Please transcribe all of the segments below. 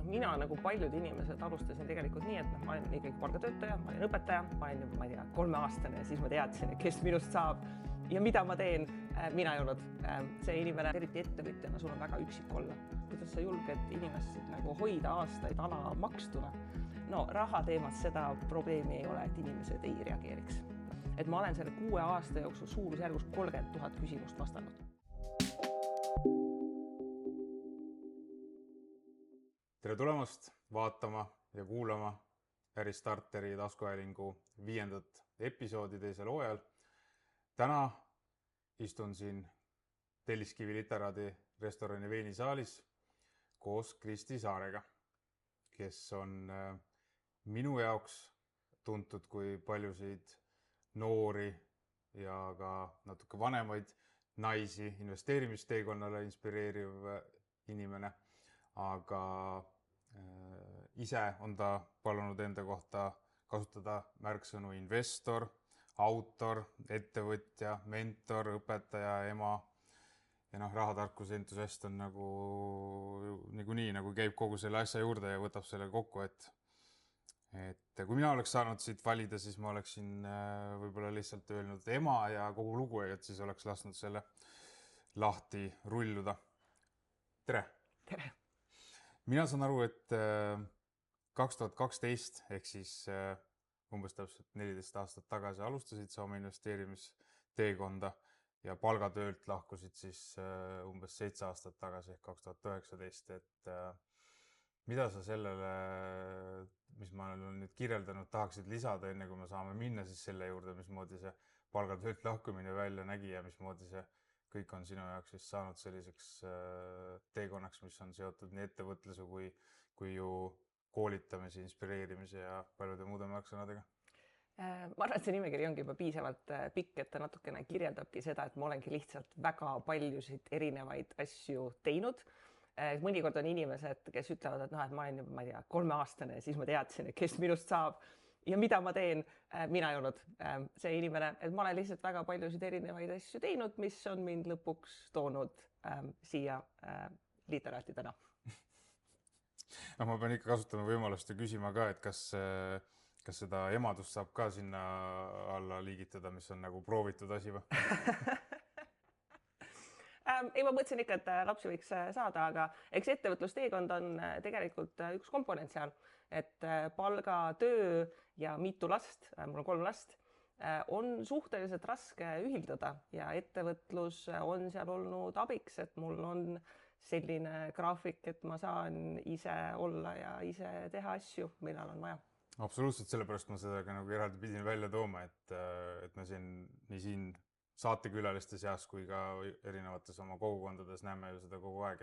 Mina nagu paljud inimesed alustasin tegelikult nii, et ma olin ikkagi palgatöötaja, ma olin õpetaja, ma olin juba, ma ei tea, 3-aastane ja siis ma teadsin, kes minust saab ja mida ma teen. Mina ei olnud see inimene, eriti ettevõtjana, sul on väga üksik olla. Kuidas sa julged inimest nagu hoida aastaid alamakstuna? No raha teemas seda probleemi ei ole, et inimesed ei reageeriks. Et ma olen selle 6 aasta jooksul suurusjärgus 30 000 küsimust vastanud. Tere tulemast vaatama ja kuulama Äristarteri taskuhäälingu 5. episoodi teisel hooajal. Täna istun siin Telliskivi Literaadi restorani veinisaalis koos Kristi Saarega, kes on minu jaoks tuntud kui paljusid noori ja ka natuke vanemaid naisi investeerimisteekonnale inspireeriv inimene, aga ise on ta palunud enda kohta kasutada märksõnu investor, autor, ettevõtja, mentor, õpetaja, ema ja rahatarkuse entusiast on niikuinii nagu käib kogu selle asja juurde ja võtab selle kokku, et kui mina oleks saanud siit valida, siis ma oleksin võib-olla lihtsalt öelnud ema ja kogu lugu, et siis oleks lasknud selle lahti rulluda. Tere! Tere! Mina saan aru, et 2012 ehk siis umbes täpselt 14 aastat tagasi alustasid sa oma investeerimisteekonda ja palgatöölt lahkusid siis umbes 7 aastat tagasi ehk 2019. Et mida sa sellele, mis ma olen nüüd kirjeldanud, tahaksid lisada, enne kui me saame minna siis selle juurde, mismoodi see palgatöölt lahkumine välja nägi ja mismoodi see kõik on sinu jaoks siis saanud selliseks teekonnaks, mis on seotud nii ettevõtluse kui ju koolitamise, inspireerimise ja paljude muude märksõnadega? Ma arvan, et see nimekiri ongi juba piisavalt pikk, et ta natukene kirjeldabki seda, et ma olengi lihtsalt väga paljusid erinevaid asju teinud. Mõnikord on inimesed, kes ütlevad, et ma olin juba, ma ei tea, 3-aastane ja siis ma teadsin, kes minust saab ja mida ma teen. Mina ei olnud see inimene, et ma olen lihtsalt väga paljusid erinevaid asju teinud, mis on mind lõpuks toonud siia literaati täna. Ma pean ikka kasutama võimalust ja küsima ka, et kas seda emadust saab ka sinna alla liigitada, mis on nagu proovitud asi või? Ei, ma mõtlesin ikka, et lapsi võiks saada, aga eks ettevõtlusteekond on tegelikult üks komponent seal, et palgatöö ja mitu last, mul on 3 last, on suhteliselt raske ühildada ja ettevõtlus on seal olnud abiks, et mul on selline graafik, et ma saan ise olla ja ise teha asju, millal on vaja. Absoluutselt, sellepärast ma seda ka nagu eraldi pidin välja tooma, et me siin saatekülaliste seas kui ka erinevates oma kogukondades näeme ju seda kogu aeg,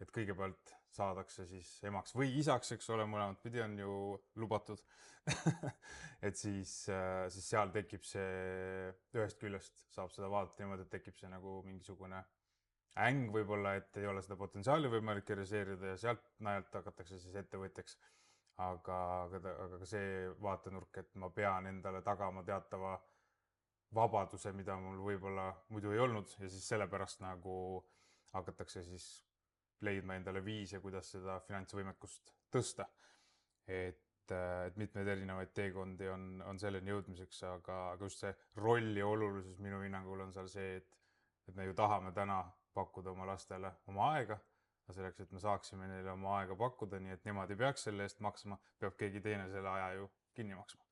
et kõigepealt saadakse siis emaks või isaks, eks ole, mõlemad pidi on ju lubatud. Et siis seal tekib see, ühest küljest saab seda vaadata niimoodi, et tekib see nagu mingisugune äng võib-olla, et ei ole seda potentsiaali võimalik realiseerida ja sealt najalt hakatakse siis ettevõtjaks. Aga ka see vaatenurk, et ma pean endale tagama teatava vabaduse, mida mul võib-olla muidu ei olnud ja siis sellepärast nagu hakatakse siis leidma endale viise, kuidas seda finantsvõimekust tõsta. Et mitmeid erinevaid teekondi on selleni jõudmiseks, aga just see rolli olulisus minu hinnangul on seal see, et me ju tahame täna pakkuda oma lastele oma aega, aga selleks, et me saaksime neile oma aega pakkuda, nii et nemad ei peaks selle eest maksma, peab keegi teine selle aja ju kinni maksma.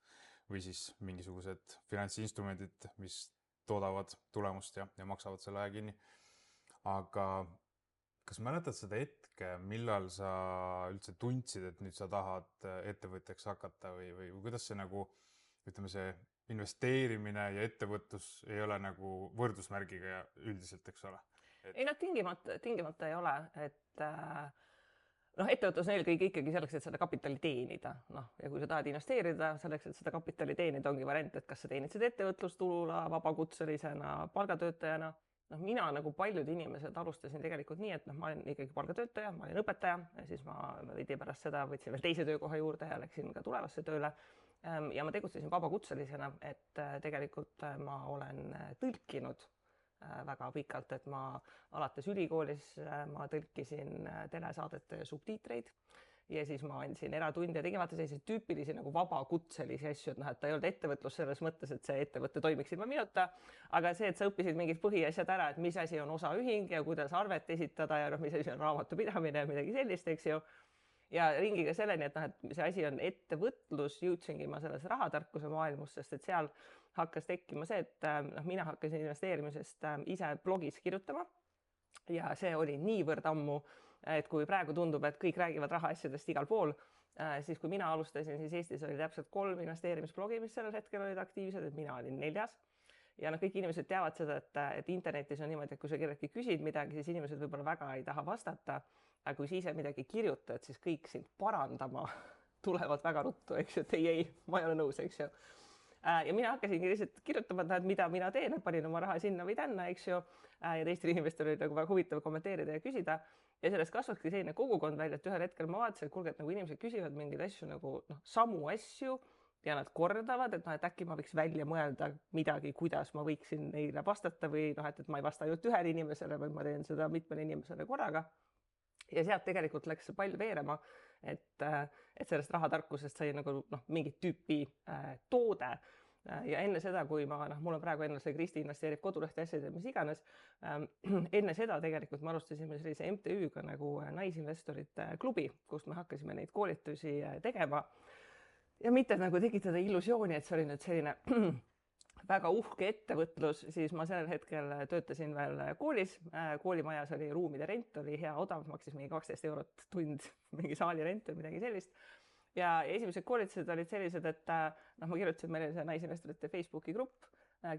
Või siis mingisugused finantsinstrumendid, mis toodavad tulemust ja maksavad selle aja kinni. Aga kas mäletad seda hetke, millal sa üldse tundsid, et nüüd sa tahad ettevõtjaks hakata või kuidas see nagu, ütleme see investeerimine ja ettevõtlus ei ole nagu võrdusmärgiga üldiselt, eks ole? Ei, tingimata ei ole, et ettevõtlus on eelkõige ikkagi selleks, et seda kapitali teenida. Ja kui sa tahad investeerida selleks, et seda kapitali teenida, ongi variant, et kas sa teenid seda ettevõtlustuluna, vabakutselisena, palgatöötajana. Mina nagu paljud inimesed alustasin tegelikult nii, et ma olin ikkagi palgatöötaja, ma olin õpetaja ja siis ma veidi pärast seda võtsin veel teise töökoha juurde ja läksin ka tulevasse tööle. Ja ma tegutsesin vabakutselisena, et tegelikult ma olen tõlkinud väga pikalt, et ma alates ülikoolis ma tõlkisin telesaadete subtiitreid ja siis ma andsin eratunde ja tegin vaata selliseid tüüpilisi nagu vabakutselisi asju, et noh, et ta ei olnud ettevõtlus selles mõttes, et see ettevõte toimiks ilma minuta, aga see, et sa õppisid mingid põhiasjad ära, et mis asi on osaühing ja kuidas arvet esitada ja noh, mis asi on raamatupidamine ja midagi sellist, eks ju. Ja ringiga selleni, et noh, et see asi on ettevõtlus, jõudsingi ma selles rahatarkuse maailmus, sest et seal hakkas tekkima see, et noh, mina hakkasin investeerimisest ise blogis kirjutama ja see oli niivõrd ammu, et kui praegu tundub, et kõik räägivad rahaasjadest igal pool, siis kui mina alustasin, siis Eestis oli täpselt 3 investeerimisblogi, mis sellel hetkel olid aktiivsed, et mina olin 4. Ja noh, kõik inimesed teavad seda, et internetis on niimoodi, et kui sa kelleltki küsid midagi, siis inimesed võib-olla väga ei taha vastata, aga kui sa ise midagi kirjutad, siis kõik sind parandama tulevad väga ruttu, eks ju, et ei, ma ei ole nõus, eks ju. Ja mina hakkasingi lihtsalt kirjutama, et mida mina teen, et panin oma raha sinna või tänna, eks ju, ja teistel inimestel oli nagu väga huvitav kommenteerida ja küsida. Ja sellest kasvabki selline kogukond välja, et ühel hetkel ma vaatasin, et kuulge, et nagu inimesed küsivad mingeid asju nagu samu asju ja nad kordavad, et noh, et äkki ma võiks välja mõelda midagi, kuidas ma võiksin neile vastata või noh, et ma ei vasta ainult ühele inimesele, vaid ma teen seda mitmele inimesele korraga. Ja sealt tegelikult läks see pall veerema, et sellest rahatarkusest sai nagu noh, mingit tüüpi toode. Ja enne seda, kui ma, noh, mul on praegu enne see Kristi investeerib kodulehte asjad ja mis iganes, enne seda tegelikult me alustasime sellise MTÜ-ga nagu Naisinvestorite klubi, kust me hakkasime neid koolitusi tegema. Ja mitte nagu tekitada illusiooni, et see oli nüüd selline väga uhke ettevõtlus, siis ma sellel hetkel töötasin veel koolis. Koolimajas oli ruumide rent, oli hea odav, maksis mingi 12 eurot tund, mingi saali rent või midagi sellist. Ja esimesed koolitused olid sellised, et noh, ma kirjutasin, meil oli see Naisinvestorite Facebooki grupp,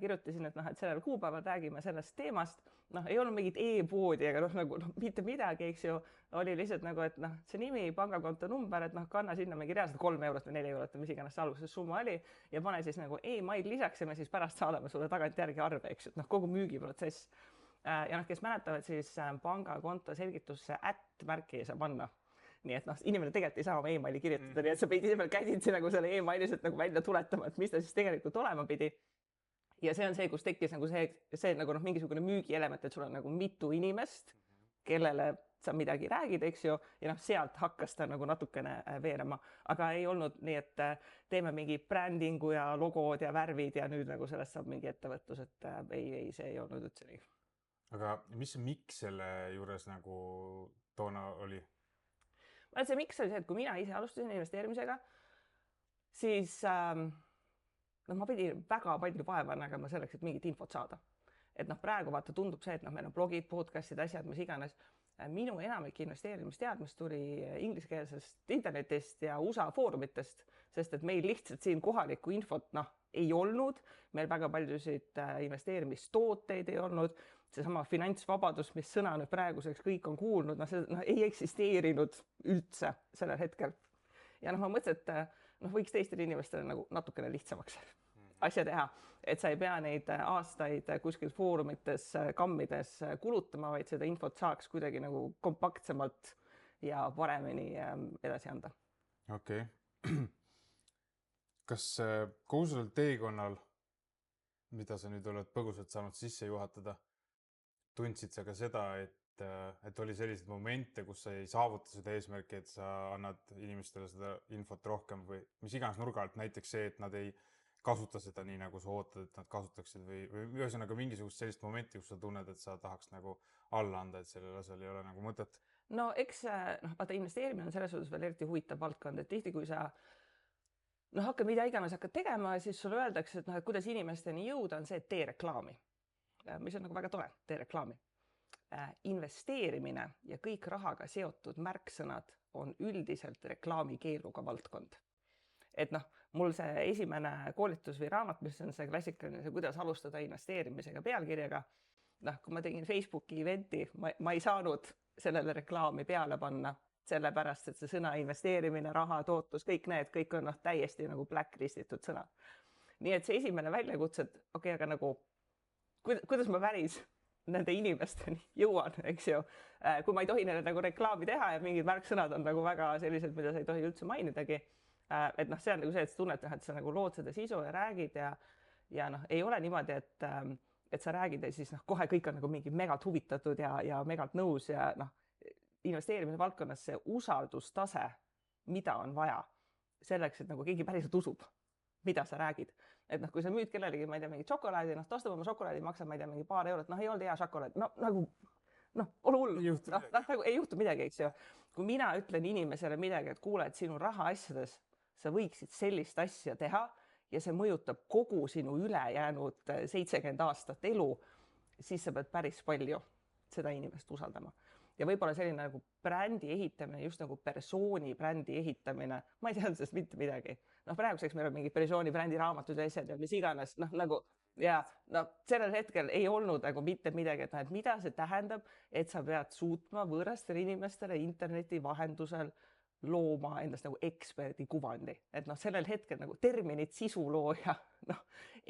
kirjutasin, et noh, et sellel kuupäeval räägime sellest teemast, noh, ei olnud mingit e-poodi, aga noh, nagu mitte midagi, eks ju, oli lihtsalt nagu, et noh, see nimi, pangakonto number, et noh, kanna sinna mingi reaalselt 3 eurot või 4 eurot või mis iganes see alguses summa oli ja pane siis nagu e-mail lisaks ja me siis pärast saadame sulle tagantjärgi arve, eks ju, et noh, kogu müügiprotsess. Ja noh, kes mäletavad, siis pangakonto selgitusse @märki ei saa panna. Nii et noh, inimene tegelikult ei saa oma e-maili kirjutada, nii et sa pidid käisid nagu selle e-mailis, et nagu välja tuletama, et mis ta siis tegelikult olema pidi. Ja see on see, kus tekkis nagu see nagu noh, mingisugune müügielement, et sul on nagu mitu inimest, kellele sa midagi räägid, eks ju, ja noh, sealt hakkas ta nagu natukene veerema, aga ei olnud nii, et teeme mingi brändingu ja logod ja värvid ja nüüd nagu sellest saab mingi ettevõtlus, et ei, see ei olnud üldse nii. Aga mis miks selle juures nagu toona oli? See miks oli see, et kui mina ise alustasin investeerimisega, siis no, ma pidin väga palju vaeva nägema selleks, et mingit infot saada. Et noh, praegu vaata tundub see, et noh, meil on blogid, podcastid, asjad, mis iganes. Minu enamik investeerimisteadmist tuli ingliskeelsest internetist ja USA foorumitest, sest et meil lihtsalt siin kohalikku infot noh, ei olnud. Meil väga paljusid investeerimistooteid ei olnud. Seesama finantsvabadus, mis sõna nüüd praeguseks kõik on kuulnud, noh, see ei eksisteerinud üldse sellel hetkel. Ja noh, ma mõtlesin, et noh, võiks teistele inimestele nagu natukene lihtsamaks asja teha, et sa ei pea neid aastaid kuskil foorumites, kammides kulutama, vaid seda infot saaks kuidagi nagu kompaktsemalt ja paremini edasi anda. Okei. Kas kogu sellel teekonnal, mida sa nüüd oled põgusalt saanud sisse juhatada, tundsid sa ka seda, et oli selliseid momente, kus sa ei saavuta seda eesmärki, et sa annad inimestele seda infot rohkem või mis iganes nurga alt, näiteks see, et nad ei kasuta seda nii, nagu sa ootad, et nad kasutaksid või ühesõnaga mingisugust sellist momenti, kus sa tunned, et sa tahaks nagu alla anda, et sellel asjal ei ole nagu mõtet? No eks noh, vaata investeerimine on selles suhtes veel eriti huvitav valdkond, et tihti, kui sa hakkad mida iganes hakkad tegema, siis sulle öeldakse, et kuidas inimesteni jõuda on see, et tee reklaami. Mis on nagu väga tore, tee reklaami. Investeerimine ja kõik rahaga seotud märksõnad on üldiselt reklaamikeeluga valdkond. Et noh, mul see esimene koolitus või raamat, mis on see klassikaline, see kuidas alustada investeerimisega pealkirjaga, noh, kui ma tegin Facebooki eventi, ma ei saanud sellele reklaami peale panna, sellepärast, et see sõna investeerimine, raha, tootlus, kõik on täiesti nagu blacklistitud sõnad. Nii et see esimene väljakutse, et okei, aga nagu kuidas ma päris nende inimesteni jõuan, eks ju, kui ma ei tohi neile nagu reklaami teha ja mingid märksõnad on nagu väga sellised, mida sa ei tohi üldse mainidagi. Et noh, see on nagu see, et sa tunned, et sa nagu lood seda sisu ja räägid ja noh, ei ole niimoodi, et sa räägid ja siis kohe kõik on nagu mingi megalt huvitatud ja megalt nõus ja investeerimise valdkonnas see usaldustase, mida on vaja selleks, et nagu keegi päriselt usub, mida sa räägid. Et kui sa müüd kellelegi, ma ei tea, mingi šokolaadi, ta ostab oma šokolaadi, maksab, ma ei tea, mingi paar eurot, ei olnud hea šokolaad, ole hull, nagu ei juhtu midagi, eks ju. Kui mina ütlen inimesele midagi, et kuule, et sinu raha asjades sa võiksid sellist asja teha ja see mõjutab kogu sinu ülejäänud 70 aastat elu, siis sa pead päris palju seda inimest usaldama. Ja võib-olla selline nagu brändi ehitamine, just nagu persooni brändi ehitamine, ma ei teadnud sellest mitte midagi. Praeguseks meil on mingi persooni brändi raamatud ja asjad ja mis iganes, sellel hetkel ei olnud nagu mitte midagi, et mida see tähendab, et sa pead suutma võõrastele inimestele interneti vahendusel looma endast nagu eksperdi kuvandi. Et sellel hetkel nagu terminit sisulooja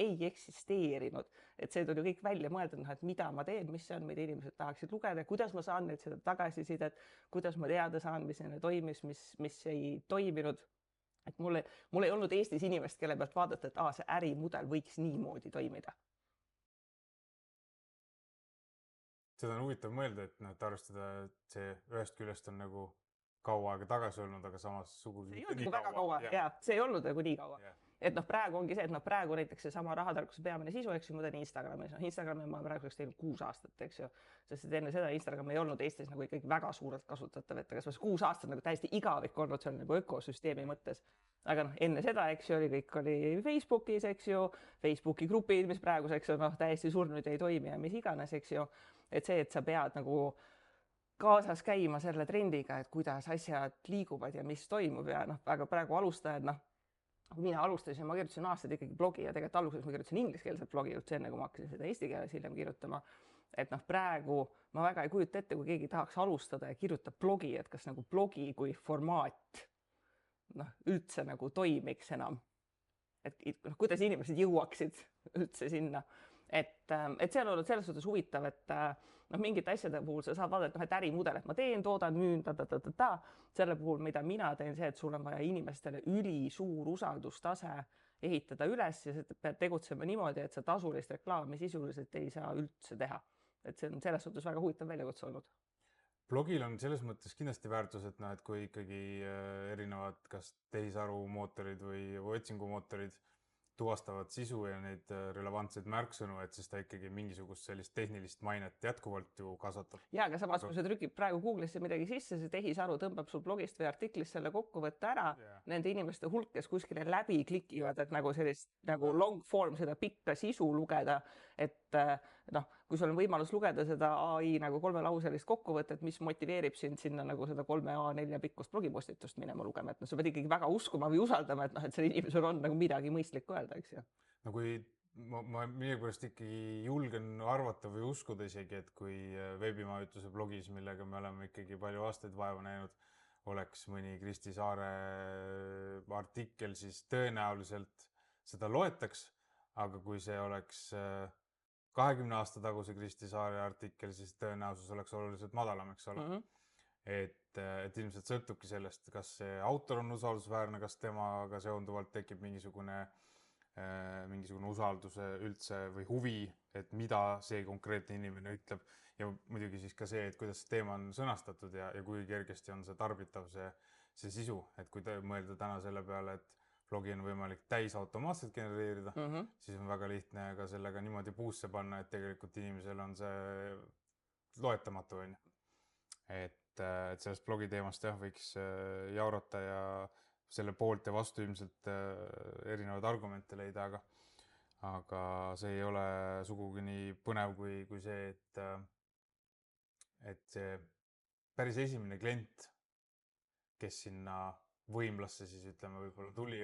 ei eksisteerinud. Et see tuli kõik välja mõelda, et mida ma teen, mis see on, mida inimesed tahaksid lugeda, kuidas ma saan nüüd seda tagasisidet, kuidas ma teada saan, mis neile toimis, mis ei toiminud. Et mul ei olnud Eestis inimest, kelle pealt vaadata, et see ärimudel võiks niimoodi toimida. Seda on huvitav mõelda, et arvestada, et see ühest küljest on nagu kaua aega tagasi olnud, aga samas sugugi see ei olnud väga kaua. Ja, see ei olnud nagu nii kaua. Et praegu ongi see, et praegu näiteks see sama rahatarkuse peamine sisu, eks ju, ma teen Instagramis. Instagrami ma praeguseks teinud 6 aastat, eks ju. Sest enne seda Instagram ei olnud Eestis nagu ikkagi väga suurelt kasutatav, et kas 6 aastat nagu täiesti igavik olnud seal nagu ökosüsteemi mõttes. Aga enne seda, eks ju, kõik oli Facebookis, eks ju, Facebooki grupid, mis praeguseks on täiesti surnud ei toimi ja mis iganes, eks ju. Et see, et sa pead nagu kaasas käima selle trendiga, et kuidas asjad liiguvad ja mis toimub ja väga praegu alustajad, kui mina alustasin, ma kirjutasin aastaid ikkagi blogi ja tegelikult alguses ma kirjutasin ingliskeelset blogi üldse enne, kui ma hakkasin seda eesti keeles hiljem kirjutama. Et praegu ma väga ei kujuta ette, kui keegi tahaks alustada ja kirjutab blogi, et kas nagu blogi kui formaat üldse nagu toimiks enam. Et kuidas inimesed jõuaksid üldse sinna. Et see on olnud selles suhtes huvitav, et mingite asjade puhul sa saad vaadata, et ärimudel, et ma teen, toodan, müün, selle puhul, mida mina teen, see, et sul on vaja inimestele ülisuur usaldustase ehitada üles ja sa pead tegutsema niimoodi, et sa tasulist reklaami sisuliselt ei saa üldse teha. Et see on selles suhtes väga huvitav väljakutse olnud. Blogil on selles mõttes kindlasti väärtus, et kui ikkagi erinevad kas tehisarumootorid või otsingumootorid tuvastavad sisu ja neid relevantseid märksõnu, et siis ta ikkagi mingisugust sellist tehnilist mainet jätkuvalt ju kasvatab. Ja, aga samas, kui sa trükib praegu Google'isse midagi sisse, see tehisaru tõmbab sul blogist või artiklist selle kokkuvõtte ära. Nende inimeste hulk, kes kuskile läbi klikivad, et nagu sellist nagu long form, seda pikka sisu lugeda, et kui sul on võimalus lugeda seda AI nagu 3-lauselist kokkuvõtet, mis motiveerib sind sinna nagu seda 3A4 pikkust blogipostitust minema lugema, et sa pead ikkagi väga uskuma või usaldama, et selle inimesel on nagu midagi mõistlikku öelda, eks ju. No kui ma mille pärast ikkagi julgen arvata või uskuda isegi, et kui veebimajutuse blogis, millega me oleme ikkagi palju aastaid vaeva näinud, oleks mõni Kristi Saare artikkel, siis tõenäoliselt seda loetaks, aga kui see oleks 20 aasta taguse Kristi Saare artikkel, siis tõenäosus oleks oluliselt madalam, eks ole. Et ilmselt sõltubki sellest, kas see autor on usaldusväärne, kas temaga seonduvalt tekib mingisugune usalduse üldse või huvi, et mida see konkreetne inimene ütleb. Ja muidugi siis ka see, et kuidas see teema on sõnastatud ja kui kergesti on see tarbitav see sisu. Et kui mõelda täna selle peale, et blogi on võimalik täis automaatselt genereerida, siis on väga lihtne ka sellega niimoodi puusse panna, et tegelikult inimesel on see loetamatu. Et sellest blogi teemast võiks jaurata ja selle poolt ja vastu ilmselt erinevaid argumente leida, aga see ei ole sugugi nii põnev kui see, et see päris esimene klient, kes sinna võimlasse siis ütleme võib-olla tuli,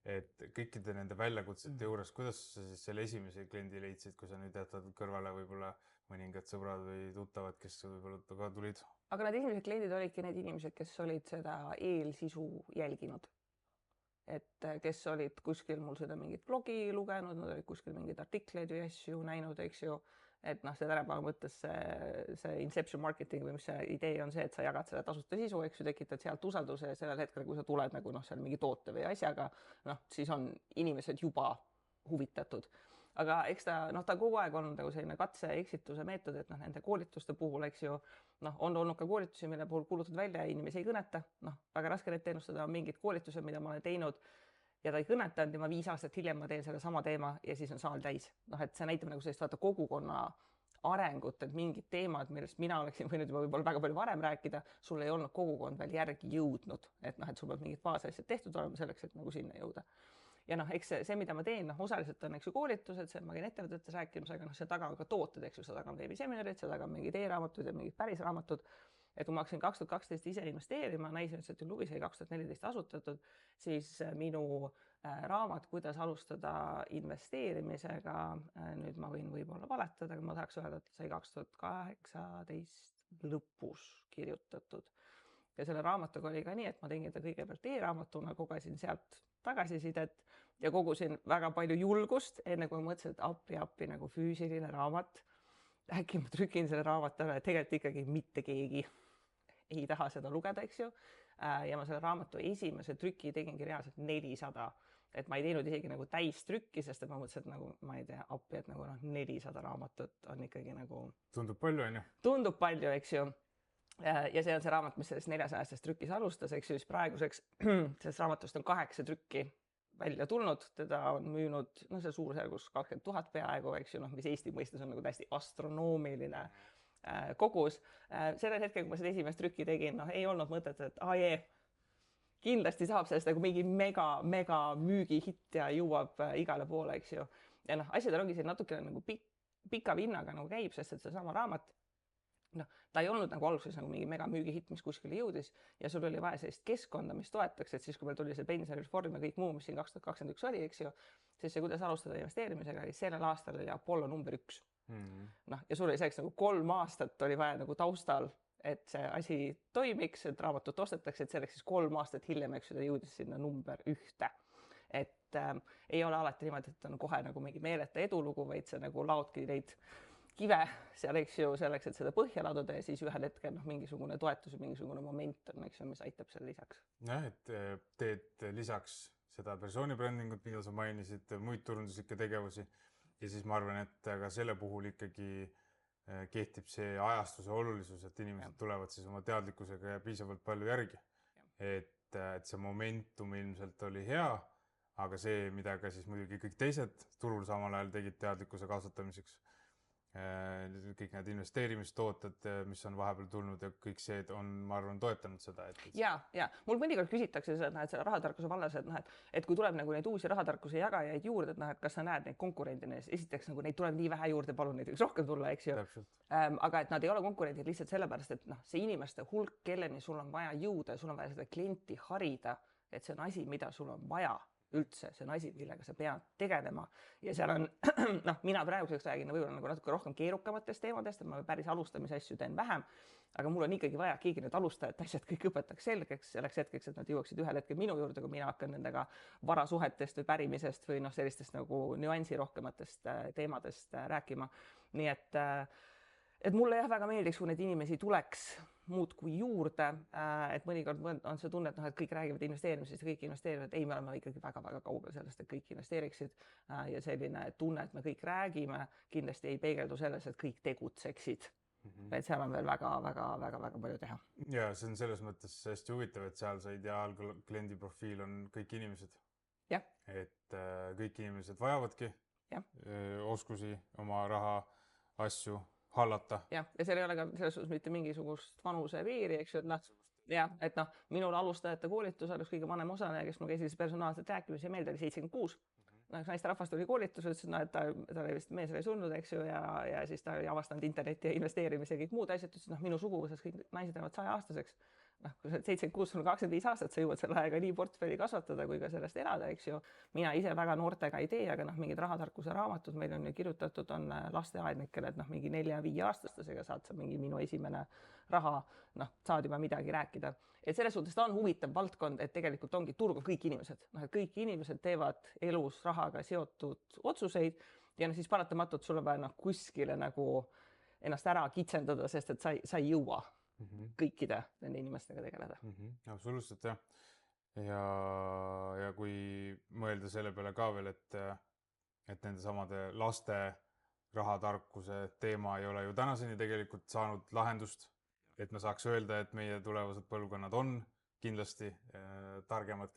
et kõikide nende väljakutsete juures, kuidas sa siis selle esimese kliendi leidsid, kui sa nüüd jätad kõrvale võib-olla mõningad sõbrad või tuttavad, kes võib-olla ka tulid? Aga need esimesed kliendid olidki need inimesed, kes olid seda eelsisu jälginud. Et kes olid kuskil mul seda mingit blogi lugenud, nad olid kuskil mingid artikleid või asju näinud, eks ju. Et see tänapäeva mõttes see inception marketing või mis see idee on see, et sa jagad selle tasuta sisu, eks ju, tekitad sealt usalduse ja sellel hetkel, kui sa tuled nagu seal mingi toote või asjaga, siis on inimesed juba huvitatud. aga eks ta kogu aeg on nagu selline katse-eksituse meetod, et nende koolituste puhul, eks ju, on olnud ka koolitusi, mille puhul kulutad välja ja inimesi ei kõneta. Väga raske need ennustada on mingid koolitused, mida ma olen teinud ja ta ei kõnetanud ja 5 aastat hiljem ma teen selle sama teema ja siis on saal täis. Et see näitab nagu sellist kogukonna arengut, et mingid teemad, millest mina oleksin võinud juba võib-olla väga palju varem rääkida, sul ei olnud kogukond veel järgi jõudnud, et sul peab mingid baasasjad tehtud olema selleks, et nagu sinna jõuda. Ja eks see, mida ma teen, osaliselt on koolitused, see ma käin ettevõtetes rääkimisega, see taga on ka tooted, eks ju, see taga on veebiseminarid, see taga on mingid e-raamatud ja mingid päris raamatud. Et kui ma hakkasin 2012 ise investeerima, Naisuniversiteedi klubi sai 2014 asutatud, siis minu raamat, kuidas alustada investeerimisega, nüüd ma võin võib-olla valetada, aga ma tahaks öelda, et sai 2018 lõpus kirjutatud. Ja selle raamatuga oli ka nii, et ma tegin ta kõigepealt e-raamatuna, kogesin sealt tagasisidet ja kogusin väga palju julgust, enne kui ma mõtlesin, et appi nagu füüsiline raamat. Äkki ma trükin selle raamatu ära ja tegelikult ikkagi mitte keegi ei taha seda lugeda, eks ju. Ja ma selle raamatu esimese trüki tegingi reaalselt 400. Et ma ei teinud isegi nagu täistrükki, sest et ma mõtlesin, et nagu, ma ei tea, appi, et nagu 400 raamatut on ikkagi nagu... Tundub palju, on ju? Tundub palju, eks ju. Ja see on see raamat, mis sellest 400 trükis alustas, eks ju, siis praeguseks sellest raamatust on 8 trükki välja tulnud, teda on müünud, see suurusjärgus 20 000 peaaegu, eks ju, mis Eesti mõistes on nagu täiesti astronoomiline kogus. Sellel hetkel, kui ma seda esimest trükki tegin, ei olnud mõtet, et kindlasti saab sellest nagu mingi mega müügihitt ja jõuab igale poole, eks ju. Ja asjadel ongi see natuke nagu pika vinnaga nagu käib, sest et see sama raamat, ta ei olnud nagu alguses nagu mingi mega müügihitt, mis kuskile jõudis ja sul oli vaja sellist keskkonda, mis toetaks, et siis kui meil tuli see pensionireform ja kõik muu, mis siin 2021 oli, eks ju, siis see, kuidas alustada investeerimisega, oli sellel aastal oli Apollo number 1. Ja sul oli selleks nagu 3 aastat oli vaja nagu taustal, et see asi toimiks, et raamatut ostetakse, et selleks siis 3 aastat hiljem, eks ju, ta jõudis sinna number 1. Et ei ole alati niimoodi, et on kohe nagu mingi meeleta edulugu, vaid see nagu laodki neid kive seal, eks ju, selleks, et seda põhja laduda ja siis ühel hetkel mingisugune toetus ja mingisugune moment on, eks ju, mis aitab selle lisaks. Jah, et teed lisaks seda persoonibrändingut, mida sa mainisid, muid turunduslikke tegevusi ja siis ma arvan, et ka selle puhul ikkagi kehtib see ajastuse olulisus, et inimesed tulevad siis oma teadlikkusega ja piisavalt palju järgi. Et see momentum ilmselt oli hea, aga see, mida ka siis muidugi kõik teised turul samal ajal tegid teadlikkuse kasvatamiseks, kõik need investeerimistooted, mis on vahepeal tulnud ja kõik see on, ma arvan, toetanud seda. Ja, mul mõnikord küsitakse seda, et rahatarkuse vallas, et kui tuleb nagu neid uusi rahatarkuse jagajaid juurde, et kas sa näed neid konkurendina, esiteks nagu neid tuleb nii vähe juurde, palun neid võiks rohkem tulla, eks ju. Aga et nad ei ole konkurendid lihtsalt sellepärast, et see inimeste hulk, kelleni sul on vaja jõuda ja sul on vaja seda klienti harida, et see on asi, mida sul on vaja üldse, see on asi, millega sa pead tegelema ja seal on, mina praeguseks räägin võib-olla nagu natuke rohkem keerukamatest teemadest, et ma päris alustamise asju teen vähem, aga mul on ikkagi vaja keegi need alustajad asjad kõik õpetaks selgeks selleks hetkeks, et nad jõuaksid ühel hetkel minu juurde, kui mina hakkan nendega varasuhetest või pärimisest või sellistest nagu nüansi rohkematest teemadest rääkima. Nii et mulle väga meeldiks, kui neid inimesi tuleks muudkui juurde, et mõnikord on see tunne, et kõik räägivad investeerimisest ja kõik investeerivad, ei, me oleme ikkagi väga kaugel sellest, et kõik investeeriksid ja selline tunne, et me kõik räägime, kindlasti ei peegeldu selles, et kõik tegutseksid. Et seal on veel väga palju teha. Ja see on selles mõttes hästi huvitav, et seal see ideaalkliendi profiil on kõik inimesed. Ja. Et kõik inimesed vajavadki oskusi oma raha asju hallata. Ja seal ei ole ka selles suhtes mitte mingisugust vanuse piiri, eks ju, et minul alustajate koolitus oleks kõige vanem osaleja, kes mul käis personaalselt rääkimas ja meil oli 76. Naisterahvast oli koolitus, ütles, et ta oli vist mees oli surnud, eks ju, ja siis ta oli avastanud interneti ja investeerimise ja kõik muud asjad, ütles, minu suguvõsas kõik naised jäävad 100-aastaseks. Kui sa 76 on 25 aastat, sa jõuad selle aega nii portfelli kasvatada kui ka sellest elada, eks ju. Mina ise väga noortega ei tee, aga mingid rahatarkuse raamatud meil on ju kirjutatud, on lasteaednikele, et mingi 4-5 aastastasega saad sa mingi minu esimene raha, saad juba midagi rääkida. Et selles suhtes ta on huvitav valdkond, et tegelikult ongi turg kõik inimesed. Kõik inimesed teevad elus rahaga seotud otsuseid ja siis paratamatult sul on vaja kuskile nagu ennast ära kitsendada, sest et sa ei jõua kõikide nende inimestega tegeleda. Absoluutselt, jah. Ja kui mõelda selle peale ka veel, et nende samade laste rahatarkuse teema ei ole ju tänaseni tegelikult saanud lahendust, et me saaks öelda, et meie tulevased põlvkonnad on kindlasti targemad,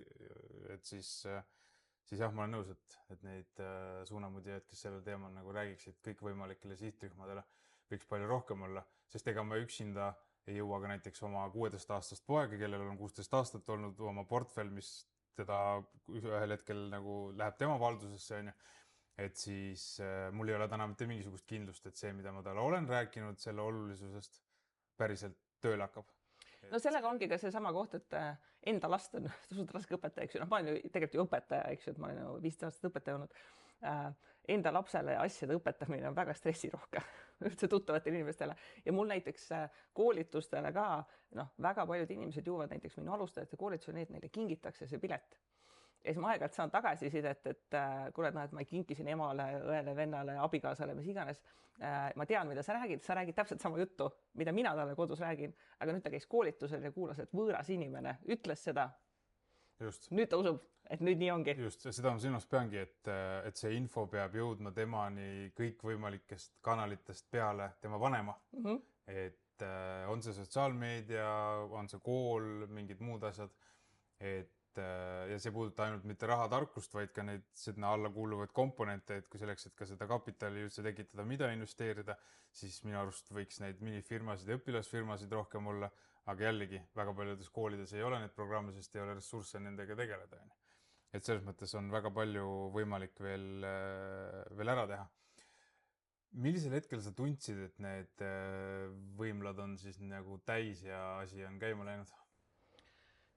et siis jah, ma olen nõus, et neid suunamudjaid, kes sellel teemal nagu räägiksid kõikvõimalikele sihtrühmadele, võiks palju rohkem olla, sest ega ma üksinda ei jõua ka näiteks oma 16-aastast poega, kellel on 16 aastat olnud oma portfell, mis teda ühel hetkel nagu läheb tema valdusesse, on ju. Et siis mul ei ole täna mitte mingisugust kindlust, et see, mida ma talle olen rääkinud selle olulisusest, päriselt tööle hakkab. No sellega ongi ka see sama koht, et enda last on suht raske õpetaja, eks ju. Ma olen ju tegelikult ju õpetaja, eks ju, et ma olen ju 15 aastat õpetaja olnud. Enda lapsele asjade õpetamine on väga stressirohke üldse tuttavatele inimestele. Ja mul näiteks koolitustele ka, väga paljud inimesed juuvad näiteks minu alustajate koolitusel need, neile kingitakse see pilet. Ja siis ma aeg-ajalt saan tagasisidet, et kuule, et ma kinkisin emale, õele, vennale, abikaasale, mis iganes. Ma tean, mida sa räägid täpselt sama juttu, mida mina talle kodus räägin, aga nüüd ta käis koolitusel ja kuulas, et võõras inimene ütles seda. Just. Nüüd ta usub, et nüüd nii ongi. Just, seda ma silmas peangi, et see info peab jõudma temani kõikvõimalikest kanalitest peale tema vanema. Et on see sotsiaalmeedia, on see kool, mingid muud asjad, ja see puudutab ainult mitte rahatarkust, vaid ka neid sinna alla kuuluvaid komponente, et kui selleks, et ka seda kapitali üldse tekitada, mida investeerida, siis minu arust võiks neid minifirmasid ja õpilasfirmasid rohkem olla, aga jällegi väga paljudes koolides ei ole neid programme, sest ei ole ressursse nendega tegeleda. Et selles mõttes on väga palju võimalik veel ära teha. Millisel hetkel sa tundsid, et need võimlad on siis nagu täis ja asi on käima läinud?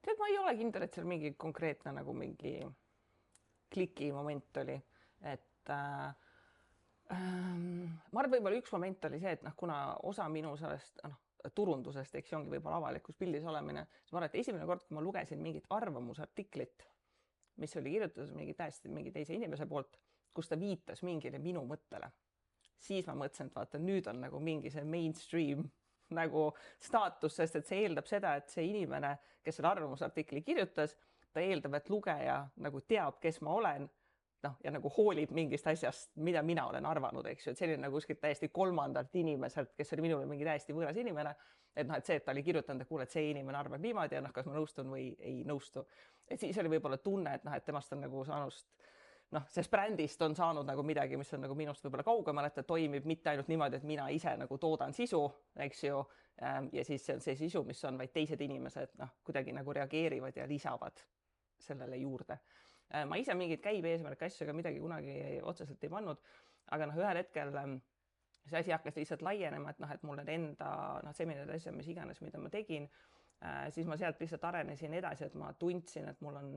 Tead, ma ei ole kindel, et seal mingi konkreetne nagu mingi kliki moment oli. Et ma arvan, võib-olla üks moment oli see, et kuna osa minu sellest turundusest, eks ongi võib-olla avalikus pildis olemine, siis ma arvan, et esimene kord, kui ma lugesin mingit arvamusartiklit, mis oli kirjutatud mingi teise inimese poolt, kus ta viitas mingile minu mõttele, siis ma mõtlesin, et vaata, nüüd on nagu mingi see mainstream nagu staatus, sest et see eeldab seda, et see inimene, kes selle arvamusartikli kirjutas, ta eeldab, et lugeja nagu teab, kes ma olen, ja nagu hoolib mingist asjast, mida mina olen arvanud, eks ju, et selline nagu kuskilt täiesti kolmandalt inimeselt, kes oli minule mingi täiesti võõras inimene, et see, et ta oli kirjutanud, et kuule, et see inimene arvab niimoodi ja kas ma nõustun või ei nõustu. Et siis oli võib-olla tunne, et temast on nagu saanud, sest brändist on saanud nagu midagi, mis on nagu minust võib-olla kaugemal, et ta toimib mitte ainult niimoodi, et mina ise nagu toodan sisu, eks ju, ja siis see on see sisu, mis on vaid teised inimesed kuidagi nagu reageerivad ja lisavad sellele juurde. Ma ise mingid käib eesmärk asju, aga midagi kunagi otseselt ei pannud, aga ühel hetkel see asi hakkas lihtsalt laienema, et mul need enda seminaride asja, mis iganes, mida ma tegin, siis ma sealt lihtsalt arenesin edasi, et ma tundsin, et mul on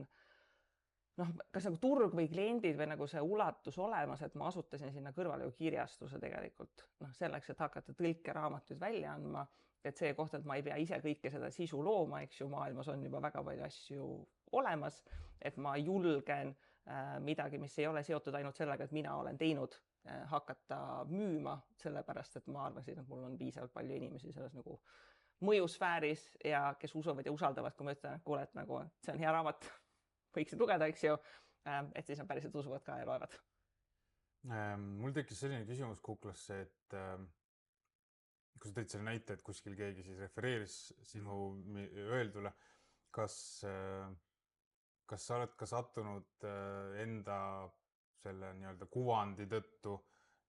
kas nagu turg või kliendid või nagu see ulatus olemas, et ma asutasin sinna kõrvale ju kirjastuse tegelikult selleks, et hakata tõlkeraamatuid välja andma, et see koht, et ma ei pea ise kõike seda sisu looma, eks ju, maailmas on juba väga palju asju olemas, et ma julgen midagi, mis ei ole seotud ainult sellega, et mina olen teinud, hakata müüma, sellepärast, et ma arvasin, et mul on piisavalt palju inimesi selles nagu mõjusfääris ja kes usuvad ja usaldavad, kui ma ütlen, et kuule, et nagu see on hea raamat, võiksid lugeda, eks ju, et siis nad päriselt usuvad ka ja loevad. Mul tekkis selline küsimus kuklasse, et kui sa tõid selle näite, et kuskil keegi siis refereeris sinu öeldule, kas sa oled ka sattunud enda selle nii-öelda kuvandi tõttu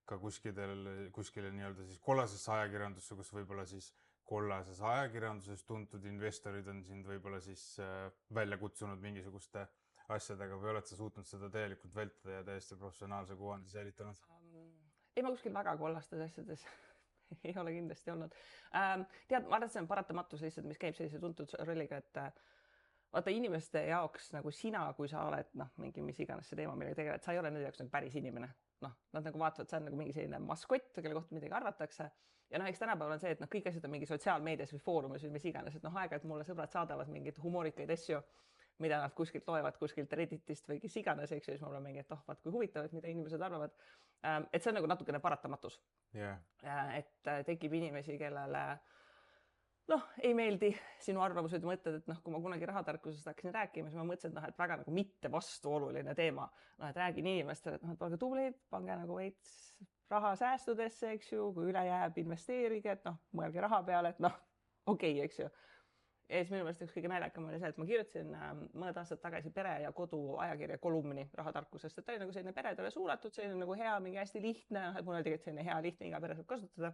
ka kuskile nii-öelda siis kollasesse ajakirjandusse, kus võib-olla siis kollases ajakirjanduses tuntud investorid on sind võib-olla siis välja kutsunud mingisuguste asjadega või oled sa suutnud seda täielikult vältada ja täiesti professionaalse kuvandi säilitanud? Ei, ma kuskil väga kollastes asjades ei ole kindlasti olnud. Tead, ma arvan, et see on paratamatus lihtsalt, mis käib sellise tuntud rolliga, et vaata inimeste jaoks nagu sina, kui sa oled mingi mis iganes see teema, millega tegeled, sa ei ole nende jaoks nagu päris inimene. Nad nagu vaatavad, sa on nagu mingi selline maskott, kelle kohta midagi arvatakse. Ja eks tänapäeval on see, et kõik asjad on mingi sotsiaalmeedias või foorumis või mis iganes, et aeg-ajalt mulle sõbrad saadavad mingeid humoorikaid asju, mida nad kuskilt loevad, kuskilt Redditist või kes iganes, eks siis mul on mingi, et vaat kui huvitavad, mida inimesed arvavad. Et see on nagu natukene paratamatus. Yeah. Et tekib inimesi, kellele noh, ei meeldi sinu arvamused ja mõtted, et noh, kui ma kunagi rahatarkusest hakkasin rääkima, siis ma mõtlesin, et noh, et väga nagu mitte vastuoluline teema. Noh, et räägin inimestele, et noh, et olge tublid, pange nagu veits raha säästudesse, eks ju, kui üle jääb, investeerige, et noh, mõelge raha peale, et noh, okei, eks ju. Ja siis minu meelest üks kõige naljakam oli see, et ma kirjutasin mõned aastad tagasi Pere ja Kodu ajakirja kolumni rahatarkusest, et ta oli nagu selline peredele suunatud, selline nagu hea, mingi hästi lihtne, et mul oli tegelikult selline hea, lihtne, iga pere saab kasutada.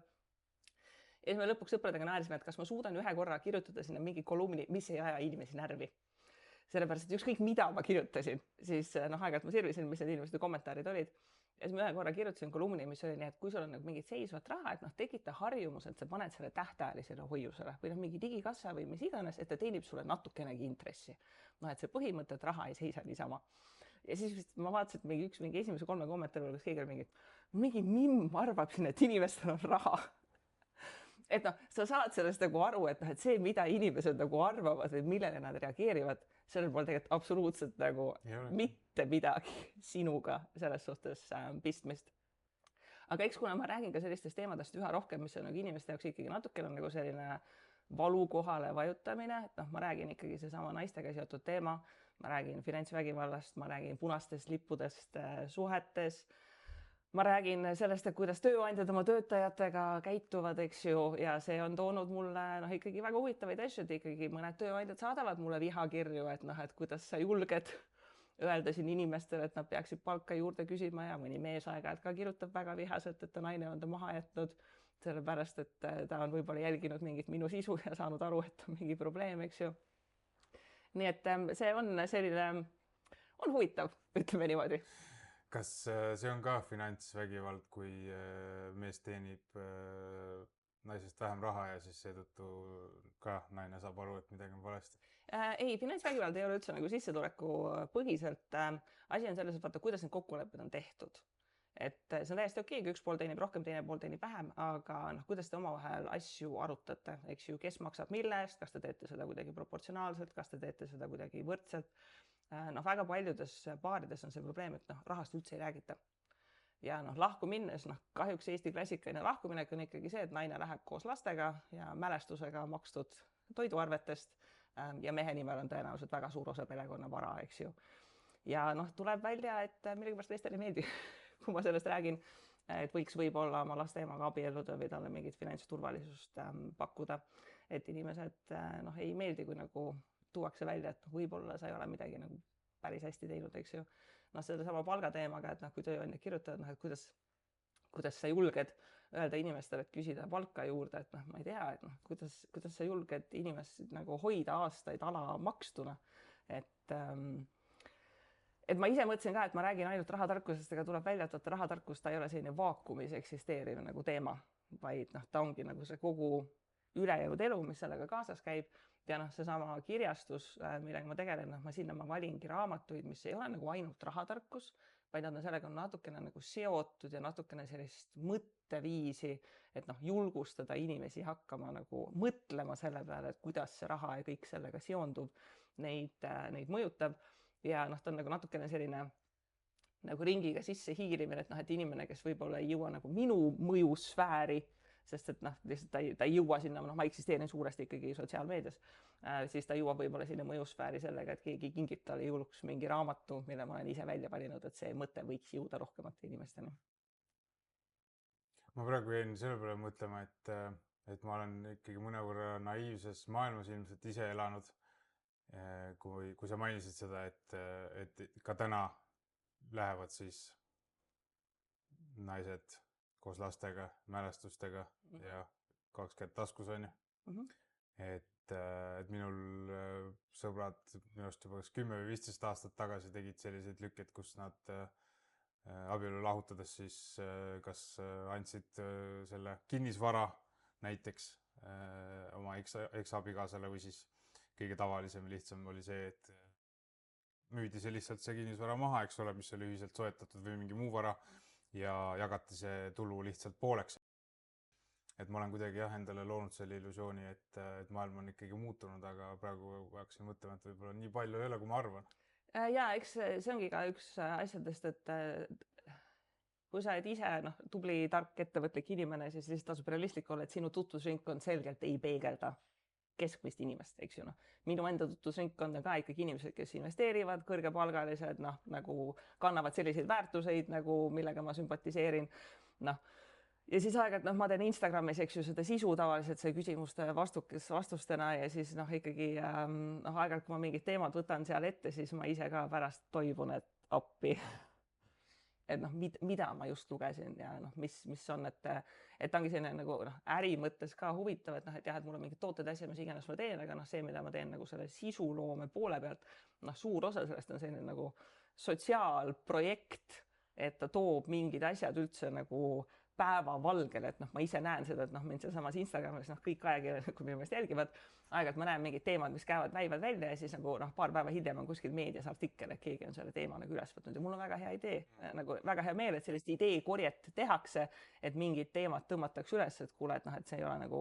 Ja siis me lõpuks sõpradega naerisime, et kas ma suudan ühe korra kirjutada sinna mingi kolumni, mis ei aja inimesi närvi. Sellepärast, et ükskõik mida ma kirjutasin, siis noh, aeg-ajalt ma sirvisin, mis need inimeste kommentaarid olid. Ja siis ma ühe korra kirjutasin kolumni, mis oli nii, et kui sul on nagu mingit seisvat raha, et noh, tekita harjumus, et sa paned selle tähtajalisele hoiusele või noh, mingi digikassa või mis iganes, et ta teenib sulle natukenegi intressi. Noh, et see põhimõte, et raha ei seisa niisama. Ja siis ma vaatasin, et mingi esimese 3 kommentaari juures keegi oli mingi mimm arvab siin, et inimestel on raha. Et noh, sa saad sellest nagu aru, et noh, et see, mida inimesed nagu arvavad või millele nad reageerivad, sellel pole tegelikult absoluutselt nagu mitte midagi sinuga selles suhtes pistmist. Aga eks kuna ma räägin ka sellistest teemadest üha rohkem, mis on nagu inimeste jaoks ikkagi natukene nagu selline valukohale vajutamine, et noh, ma räägin ikkagi seesama naistega seotud teema, ma räägin finantsvägivallast, ma räägin punastest lippudest suhetes, ma räägin sellest, et kuidas tööandjad oma töötajatega käituvad, eks ju, ja see on toonud mulle noh, ikkagi väga huvitavaid asju, et ikkagi mõned tööandjad saadavad mulle vihakirju, et noh, et kuidas sa julged öelda siin inimestele, et nad peaksid palka juurde küsima ja mõni mees aeg-ajalt ka kirjutab väga vihaselt, et ta naine on ta maha jätnud, sellepärast, et ta on võib-olla jälginud mingit minu sisu ja saanud aru, et on mingi probleem, eks ju. Nii et see on selline, on huvitav, ütleme niimoodi. Kas see on ka finantsvägivald, kui mees teenib naisest vähem raha ja siis seetõttu ka naine saab aru, et midagi on valesti? Ei, finantsvägivald ei ole üldse nagu sissetuleku põhiselt. Asi on selles, et vaata, kuidas need kokkulepped on tehtud. Et see on täiesti okei, kui üks pool teenib rohkem, teine pool teenib vähem, aga noh, kuidas te omavahel asju arutate, eks ju, kes maksab mille eest, kas te teete seda kuidagi proportsionaalselt, kas te teete seda kuidagi võrdselt. Noh, väga paljudes paarides on see probleem, et noh, rahast üldse ei räägita. Ja noh, lahku minnes, noh, kahjuks Eesti klassikaline lahkuminek on ikkagi see, et naine läheb koos lastega ja mälestusega makstud toiduarvetest ja mehe nimel on tõenäoliselt väga suur osa perekonna vara, eks ju. Ja noh, tuleb välja, et millegipärast meestele ei meeldi, kui ma sellest räägin, et võiks võib-olla oma laste emaga abielluda või talle mingit finantsturvalisust pakkuda. Et inimesed noh, ei meeldi, kui nagu tuuakse välja, et võib-olla sa ei ole midagi nagu päris hästi teinud, eks ju. Noh, seda sama palgateemaga, et noh, kui tööandjad kirjutavad, noh, et kuidas sa julged öelda inimestele, et küsida palka juurde, et noh, ma ei tea, et noh, kuidas sa julged inimest nagu hoida aastaid alamakstuna. Et ma ise mõtlesin ka, et ma räägin ainult rahatarkusest, aga tuleb välja, et rahatarkus ta ei ole selline vaakumis eksisteeriv nagu teema, vaid noh, ta ongi nagu see kogu ülejäänud elu, mis sellega kaasas käib. Ja noh, seesama kirjastus, millega ma tegelen, noh, ma valingi raamatuid, mis ei ole nagu ainult rahatarkus, vaid nad on sellega natukene nagu seotud ja natukene sellist mõtteviisi, et noh, julgustada inimesi hakkama nagu mõtlema selle peale, et kuidas see raha ja kõik sellega seondub neid mõjutab. Ja noh, ta on nagu natukene selline nagu ringiga sisse hiilimine, et noh, et inimene, kes võib-olla ei jõua nagu minu mõjusfääri, sest et noh, lihtsalt ta ei jõua sinna, noh, ma eksisteerin suuresti ikkagi sotsiaalmeedias, siis ta jõuab võib-olla sinna mõjusfääri sellega, et keegi kingib talle jõuluks mingi raamatu, mille ma olen ise välja valinud, et see mõte võiks jõuda rohkemate inimesteni. Ma praegu jäin selle peale mõtlema, et ma olen ikkagi mõnevõrra naiivses maailmas ilmselt ise elanud. Kui sa mainisid seda, et ka täna lähevad siis naised koos lastega, mälestustega ja 20 taskus on ju. Et minul sõbrad minust juba 10 või 15 aastat tagasi tegid selliseid lükkeid, kus nad abielu lahutades siis kas andsid selle kinnisvara näiteks oma eks-abikaasale või siis kõige tavalisem lihtsam oli see, et müüdi see lihtsalt see kinnisvara maha, eks ole, mis oli ühiselt soetatud või mingi muu vara ja jagati see tulu lihtsalt pooleks. Et ma olen kuidagi endale loonud selle illusiooni, et maailm on ikkagi muutunud, aga praegu hakkasin mõtlema, et võib-olla nii palju ei ole, kui ma arvan. Ja eks see ongi ka üks asjadest, et kui sa oled ise tubli, tark, ettevõtlik inimene, siis lihtsalt tasub realistlik olla, et sinu tutvusringkond selgelt ei peegelda keskmist inimest, eks ju, noh. Minu enda tutvusringkond on ka ikkagi inimesed, kes investeerivad, kõrgepalgalised, noh, nagu kannavad selliseid väärtuseid, nagu millega ma sümpatiseerin, noh. Ja siis aeg-ajalt, noh, ma teen Instagramis, eks ju, seda sisu tavaliselt see küsimuste vastustena ja siis noh, ikkagi noh, aeg-ajalt, kui ma mingid teemad võtan seal ette, siis ma ise ka pärast toivun, et appi. Et noh, mida ma just lugesin ja noh, mis on, et ongi selline nagu noh, äri mõttes ka huvitav, et noh, et jah, et mul on mingid tooted asja, mis iganes ma teen, aga noh, see, mida ma teen nagu selle sisuloome poole pealt, noh, suur osa sellest on selline nagu sotsiaalprojekt, et ta toob mingid asjad üldse nagu päevavalgele, et noh, ma ise näen seda, et noh, mind sealsamas Instagramis noh, kõik ajakirjanikud minu meelest jälgivad, aeg-ajalt ma näen mingid teemad, mis väivad välja ja siis nagu noh, paar päeva hiljem on kuskil meedias artikkel, et keegi on selle teema nagu üles võtnud ja mul on väga hea idee, nagu väga hea meel, et sellist ideekorjet tehakse, et mingid teemad tõmmatakse üles, et kuule, et noh, et see ei ole nagu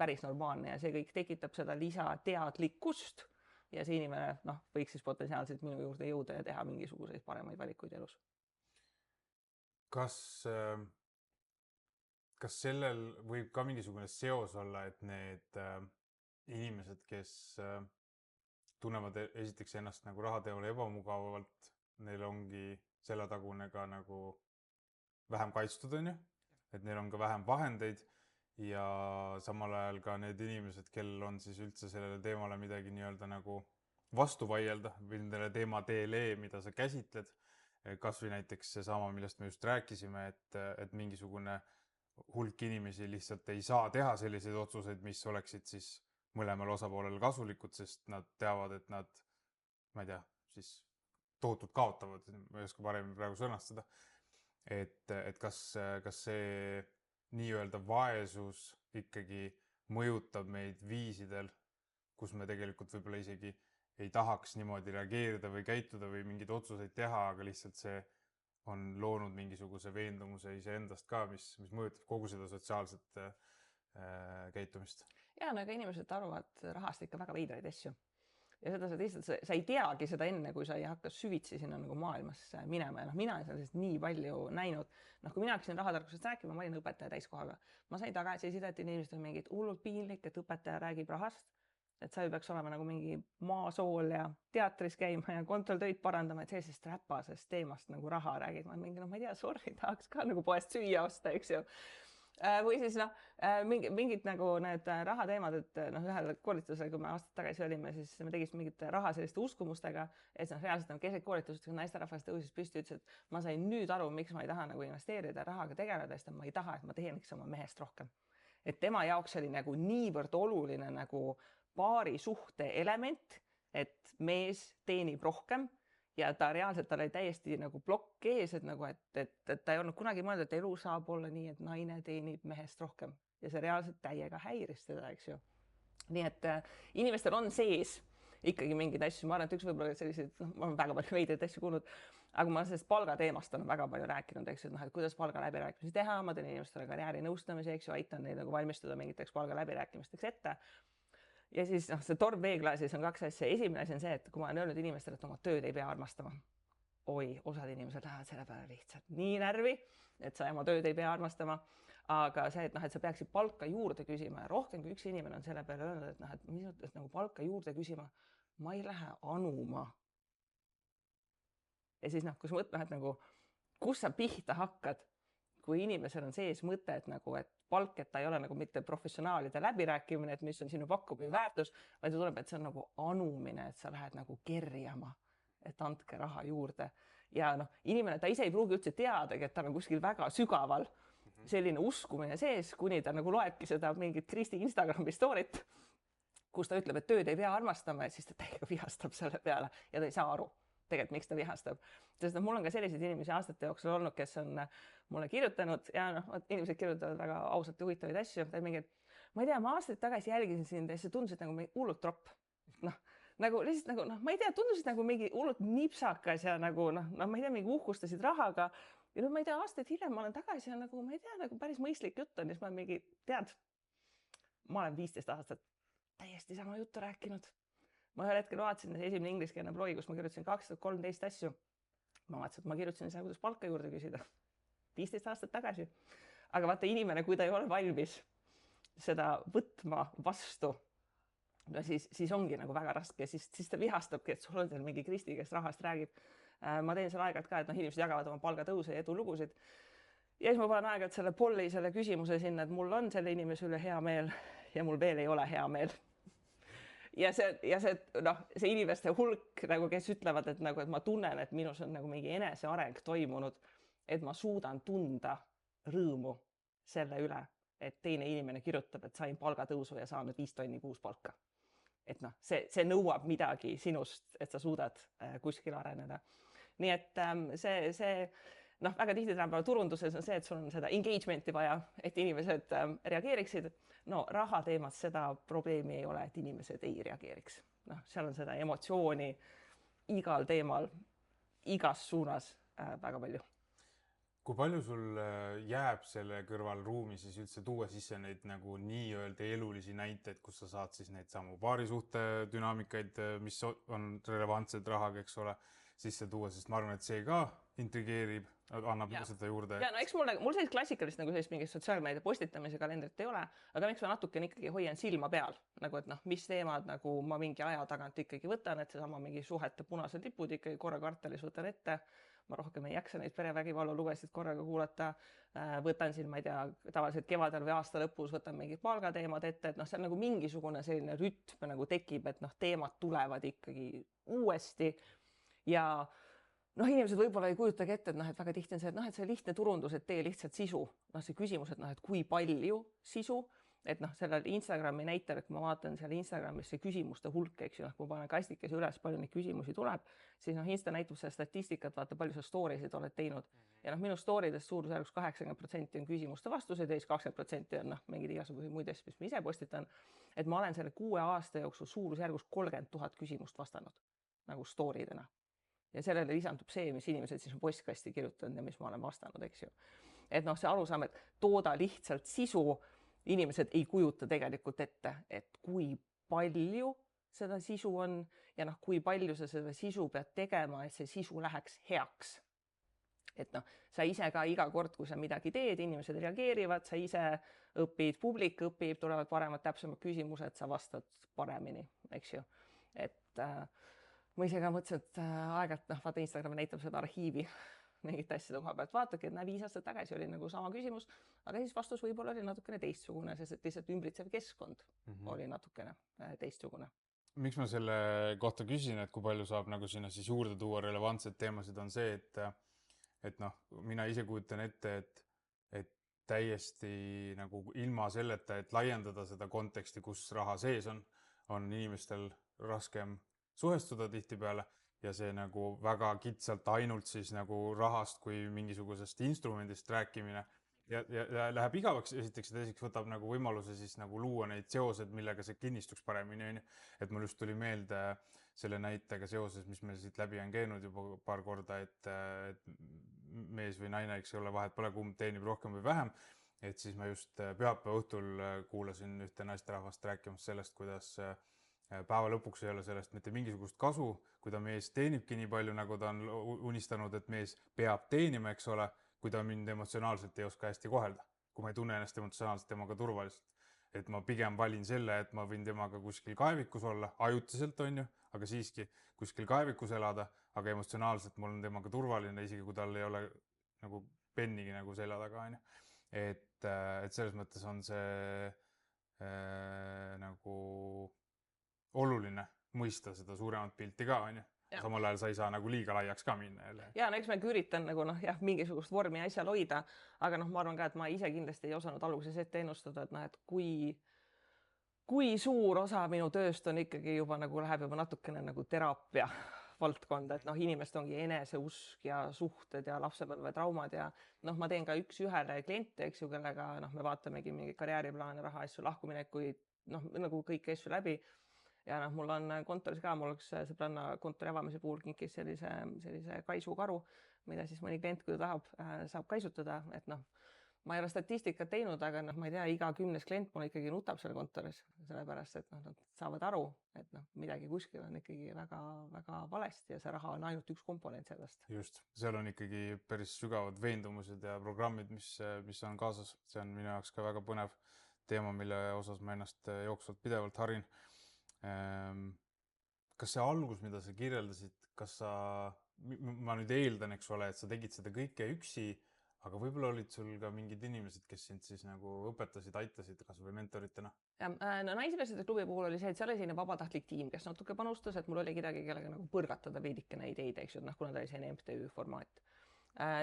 päris normaalne ja see kõik tekitab seda lisateadlikkust ja see inimene noh, võiks siis potentsiaalselt minu juurde jõuda ja teha mingisuguseid paremaid valikuid elus. Kas sellel võib ka mingisugune seos olla, et need inimesed, kes tunnevad esiteks ennast nagu rahateole ebamugavalt, neil ongi seljatagune ka nagu vähem kaitstud, on ju, et neil on ka vähem vahendeid ja samal ajal ka need inimesed, kellel on siis üldse sellele teemale midagi nii-öelda nagu vastu vaielda või nendele teemadele, mida sa käsitled, kas või näiteks seesama, millest me just rääkisime, et mingisugune hulk inimesi lihtsalt ei saa teha selliseid otsuseid, mis oleksid siis mõlemal osapoolel kasulikud, sest nad teavad, et nad, ma ei tea, siis tohutult kaotavad, ma ei oska paremini praegu sõnastada, et kas see nii-öelda vaesus ikkagi mõjutab meid viisidel, kus me tegelikult võib-olla isegi ei tahaks niimoodi reageerida või käituda või mingeid otsuseid teha, aga lihtsalt see on loonud mingisuguse veendumuse iseendast ka, mis mõjutab kogu seda sotsiaalset käitumist. Ja, aga inimesed arvavad rahast ikka väga veidraid asju. Ja seda sa lihtsalt, sa ei teagi seda enne, kui sa ei hakka süvitsi sinna nagu maailmas minema. Ja noh, mina olen sellest nii palju näinud. Noh, kui mina hakkasin rahatarkusest rääkima, ma olin õpetaja täiskohaga. Ma sain tagasisidet, et inimesed on mingid hullult piinlik, et õpetaja räägib rahast. Et sa ju peaks olema nagu mingi maasool ja teatris käima ja kontrolltöid parandama, et sellisest räpasest teemast nagu raha räägid. Ma mingi, noh, ma ei tea, sorry, tahaks ka nagu poest süüa osta, eks ju. Või siis noh, mingid nagu need rahateemad, et noh, ühel koolitusel, kui me aastad tagasi olime, siis me tegisime mingit raha selliste uskumustega, et noh, reaalselt on keset koolitust, kui naisterahvas tõusis püsti, ütles, et ma sain nüüd aru, miks ma ei taha nagu investeerida rahaga tegeleda, sest ma ei taha, et ma teeniks oma mehest rohkem. Et tema jaoks oli nagu niivõrd oluline nagu paari suhte element, et mees teenib rohkem ja ta reaalselt oli täiesti nagu plokk ees, et nagu, et ta ei olnud kunagi mõelnud, et elu saab olla nii, et naine teenib mehest rohkem ja see reaalselt täiega häiris teda, eks ju. Nii et inimestel on sees ikkagi mingeid asju, ma arvan, et üks võib-olla selliseid, ma olen väga palju veideid asju kuulnud, aga ma sellest palgateemast olen väga palju rääkinud, eks ju, et kuidas palga läbirääkimisi teha, ma teen inimestele karjääri nõustamise, eks ju, aitan neid nagu valmistuda mingiteks palga läbirääkimisteks ette. Ja siis noh, see torm veeklaasis on kaks asja. Esimene asi on see, et kui ma olen öelnud inimestele, et oma tööd ei pea armastama. Oi, osad inimesed lähevad selle peale lihtsalt nii närvi, et sa oma tööd ei pea armastama. Aga see, et noh, et sa peaksid palka juurde küsima ja rohkem kui üks inimene on selle peale öelnud, et noh, et mis mõttes nagu palka juurde küsima, ma ei lähe anuma. Ja siis noh, kus mõtled, et nagu, kus sa pihta hakkad, kui inimesel on sees mõte, et nagu, et palk, et ta ei ole nagu mitte professionaalide läbirääkimine, et mis on sinu pakkumise väärtus, vaid tuleb, et see on nagu anumine, et sa lähed nagu kerjama, et andke raha juurde. Ja noh, inimene, ta ise ei pruugi üldse teadagi, et ta on kuskil väga sügaval selline uskumine sees, kuni ta nagu loebki seda mingit Kristi Instagrami story't, kus ta ütleb, et tööd ei pea armastama, et siis ta täiega vihastab selle peale ja ta ei saa aru tegelikult, miks ta vihastab. Sest mul on ka selliseid inimesi aastate jooksul olnud, kes on mulle kirjutanud ja noh, inimesed kirjutavad väga ausalt ja huvitavaid asju. Ma ei tea, ma aastaid tagasi jälgisin sind ja see tundusid nagu mingi hullult tropp. Noh, nagu lihtsalt nagu, noh, ma ei tea, tundusid nagu mingi hullult nipsakas ja nagu, noh, ma ei tea, mingi uhkustasid rahaga. Ja nüüd ma ei tea, aastaid hiljem ma olen tagasi ja nagu, ma ei tea, nagu päris mõistlik jutt on. Ja siis ma mingi, tead, ma olen 15 aastat täiesti sama juttu rääkinud. Ma ühel hetkel vaatasin esimene ingliskeelne blogi, kus ma kirjutasin 2013 asju. Ma vaatasin, et ma kirjutasin seda, kuidas palka juurde küsida 15 aastat tagasi. Aga vaata inimene, kui ta ei ole valmis seda võtma vastu, no siis ongi nagu väga raske, siis ta vihastabki, et sul on seal mingi Kristi, kes rahast räägib. Ma teen seal aeg-ajalt ka, et noh, inimesed jagavad oma palgatõuse ja edulugusid. Ja siis ma panen aeg-ajalt selle polli selle küsimuse sinna, et mul on selle inimese üle hea meel ja mul veel ei ole hea meel. Ja see noh, see inimeste hulk nagu, kes ütlevad, et nagu, et ma tunnen, et minus on nagu mingi eneseareng toimunud, et ma suudan tunda rõõmu selle üle, et teine inimene kirjutab, et sain palgatõusu ja saan nüüd 5 tonni kuus palka. Et noh, see nõuab midagi sinust, et sa suudad kuskil areneda. Nii et see noh, väga tihti tänapäeval turunduses on see, et sul on seda engagementi vaja, et inimesed reageeriksid. No raha teemas seda probleemi ei ole, et inimesed ei reageeriks. Noh, seal on seda emotsiooni igal teemal, igas suunas väga palju. Kui palju sul jääb selle kõrval ruumi siis üldse tuua sisse neid nagu nii-öelda elulisi näiteid, kus sa saad siis neid samu paarisuhte dünaamikaid, mis on relevantsed rahaga, eks ole, sisse tuua, sest ma arvan, et see ka intrigeerib, annab seda juurde. Ja no eks mul sellist klassikalist nagu sellist mingit sotsiaalmeedia postitamise kalendrit ei ole, aga miks ma natukene ikkagi hoian silma peal, nagu et noh, mis teemad nagu ma mingi aja tagant ikkagi võtan, et seesama mingi suhete punased lipud ikkagi korra kvartalis võtan ette. Ma rohkem ei jaksa neid perevägivallu lugesid korraga kuulata. Võtan siin, ma ei tea, tavaliselt kevadel või aasta lõpus võtan mingid palgateemad ette, et noh, see on nagu mingisugune selline rütm nagu tekib, et noh, teemad tulevad ikkagi uuesti ja noh, inimesed võib-olla ei kujutagi ette, et noh, et väga tihti on see, et noh, et see lihtne turundus, et tee lihtsalt sisu. Noh, see küsimus, et noh, et kui palju sisu, et noh, sellel Instagrami näitel, kui ma vaatan seal Instagramis see küsimuste hulk, eks ju, noh, kui ma panen kastikese üles, palju neid küsimusi tuleb, siis noh, Insta näitab seda statistikat, vaata palju sa story'sid oled teinud. Ja noh, minu story'dest suurusjärgus 80% on küsimuste vastused ja siis 20% on noh, mingid igasugused muid asju, mis ma ise postitan. Et ma olen selle 6 aasta jooksul suurusjärgus 30 000 küsimust vastanud nagu story'dena. Ja sellele lisandub see, mis inimesed siis on postkasti kirjutanud ja mis ma olen vastanud, eks ju. Et noh, see arusaam, et tooda lihtsalt sisu, inimesed ei kujuta tegelikult ette, et kui palju seda sisu on ja noh, kui palju sa seda sisu pead tegema, et see sisu läheks heaks. Et noh, sa ise ka iga kord, kui sa midagi teed, inimesed reageerivad, sa ise õpid, publik õpib, tulevad paremad, täpsemad küsimused, sa vastad paremini, eks ju. Et ma ise ka mõtlesin, et aeg-ajalt noh, vaata Instagram näitab seda arhiivi mingit asjade koha pealt. Vaatagi, et 5 aastat tagasi oli nagu sama küsimus, aga siis vastus võib-olla oli natukene teistsugune, sest et lihtsalt ümbritsev keskkond oli natukene teistsugune. Miks ma selle kohta küsin, et kui palju saab nagu sinna siis juurde tuua relevantsed teemasid, on see, et noh, mina ise kujutan ette, et täiesti nagu ilma selleta, et laiendada seda konteksti, kus raha sees on inimestel raskem suhestuda tihtipeale ja see nagu väga kitsalt ainult siis nagu rahast kui mingisugusest instrumendist rääkimine ja läheb igavaks esiteks ja teiseks võtab nagu võimaluse siis nagu luua neid seosed, millega see kinnistuks paremini. Et mul just tuli meelde selle näitega seoses, mis meil siit läbi on käinud juba paar korda, et mees või naine, eks ole, vahet pole, kumb teenib rohkem või vähem. Et siis ma just pühapäeva õhtul kuulasin ühte naisterahvast rääkimas sellest, kuidas päeva lõpuks ei ole sellest mitte mingisugust kasu, kui ta mees teenibki nii palju, nagu ta on unistanud, et mees peab teenima, eks ole, kui ta mind emotsionaalselt ei oska hästi kohelda, kui ma ei tunne ennast emotsionaalselt temaga turvaliselt. Et ma pigem valin selle, et ma võin temaga kuskil kaevikus olla, ajutiselt on ju, aga siiski kuskil kaevikus elada, aga emotsionaalselt mul on temaga turvaline, isegi kui tal ei ole nagu pennigi nagu selja taga, on ju. Et selles mõttes on see nagu oluline mõista seda suuremat pilti ka, on ju. Samal ajal sa ei saa nagu liiga laiaks ka minna jälle. Ja no eks ma üritan nagu noh, jah, mingisugust vormi asjal hoida, aga noh, ma arvan ka, et ma ise kindlasti ei osanud alguses ette ennustada, et noh, et kui suur osa minu tööst on ikkagi juba nagu läheb juba natukene nagu teraapia valdkonda, et noh, inimest ongi eneseusk ja suhted ja lapsepõlve traumad ja noh, ma teen ka 1-1 kliente, eks ju, kellega noh, me vaatamegi mingi karjääriplaane, raha asju, lahkuminekuid, noh, nagu kõiki asju läbi. Ja noh, mul on kontoris ka, mul oleks sõbranna kontori avamise puhul kinkis sellise kaisukaru, mida siis mõni klient, kui ta tahab, saab kaisutada. Et noh, ma ei ole statistikat teinud, aga noh, ma ei tea, iga 10. klient mul ikkagi nutab seal kontoris, sellepärast, et noh, nad saavad aru, et noh, midagi kuskil on ikkagi väga valesti ja see raha on ainult üks komponent sellest. Just, seal on ikkagi päris sügavad veendumused ja programmid, mis on kaasas. See on minu jaoks ka väga põnev teema, mille osas ma ennast jooksvalt pidevalt harin. Kas see algus, mida sa kirjeldasid, ma nüüd eeldan, eks ole, et sa tegid seda kõike üksi, aga võib-olla olid sul ka mingid inimesed, kes sind siis nagu õpetasid, aitasid kas või mentoritena? No naismeeste klubi puhul oli see, et seal oli selline vabatahtlik tiim, kes natuke panustas, et mul oli kedagi, kellega nagu põrgatada veidikene ideid, eks ju, kuna ta oli selline MTÜ formaat.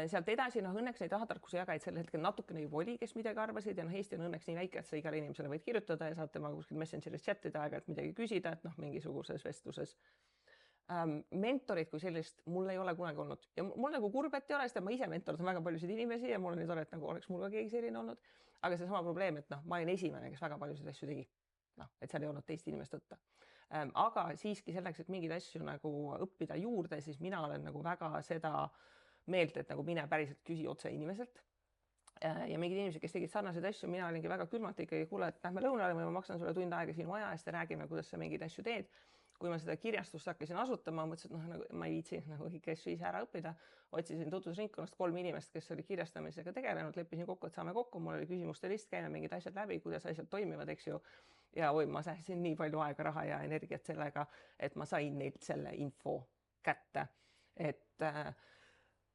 Sealt edasi, õnneks neid rahatarkuse jagajaid sel hetkel natukene juba oli, kes midagi arvasid ja Eesti on õnneks nii väike, et sa igale inimesele võid kirjutada ja saad temaga kuskil Messengeris chatida aega, et midagi küsida, et mingisuguses vestluses. Mentorit kui sellist mul ei ole kunagi olnud ja mul nagu kurb, et ei ole, sest ma ise mentordan väga paljusid inimesi ja mul on nii tore, et nagu oleks mul ka keegi selline olnud, aga see sama probleem, et ma olin esimene, kes väga paljusid asju tegi. Et seal ei olnud teist inimest võtta. Aga siiski selleks, et mingeid asju nagu õppida juurde, siis mina olen nagu väga seda meelt, et nagu mine päriselt küsi otse inimeselt. Ja mingid inimesed, kes tegid sarnaseid asju, mina olingi väga külmalt ikkagi, kuule, et lähme lõunale või ma maksan sulle tund aega sinu aja eest ja räägime, kuidas sa mingeid asju teed. Kui ma seda kirjastust hakkasin asutama, mõtlesin, et nagu, ma ei viitsi nagu kõiki asju ise ära õppida. Otsisin tutvusringkonnast 3 inimest, kes oli kirjastamisega tegelenud, leppisin kokku, et saame kokku, mul oli küsimuste list, käime mingid asjad läbi, kuidas asjad toimivad, eks ju. Ja ma säästsin nii palju aega, raha ja energiat sellega, et ma sain neilt selle info kätte.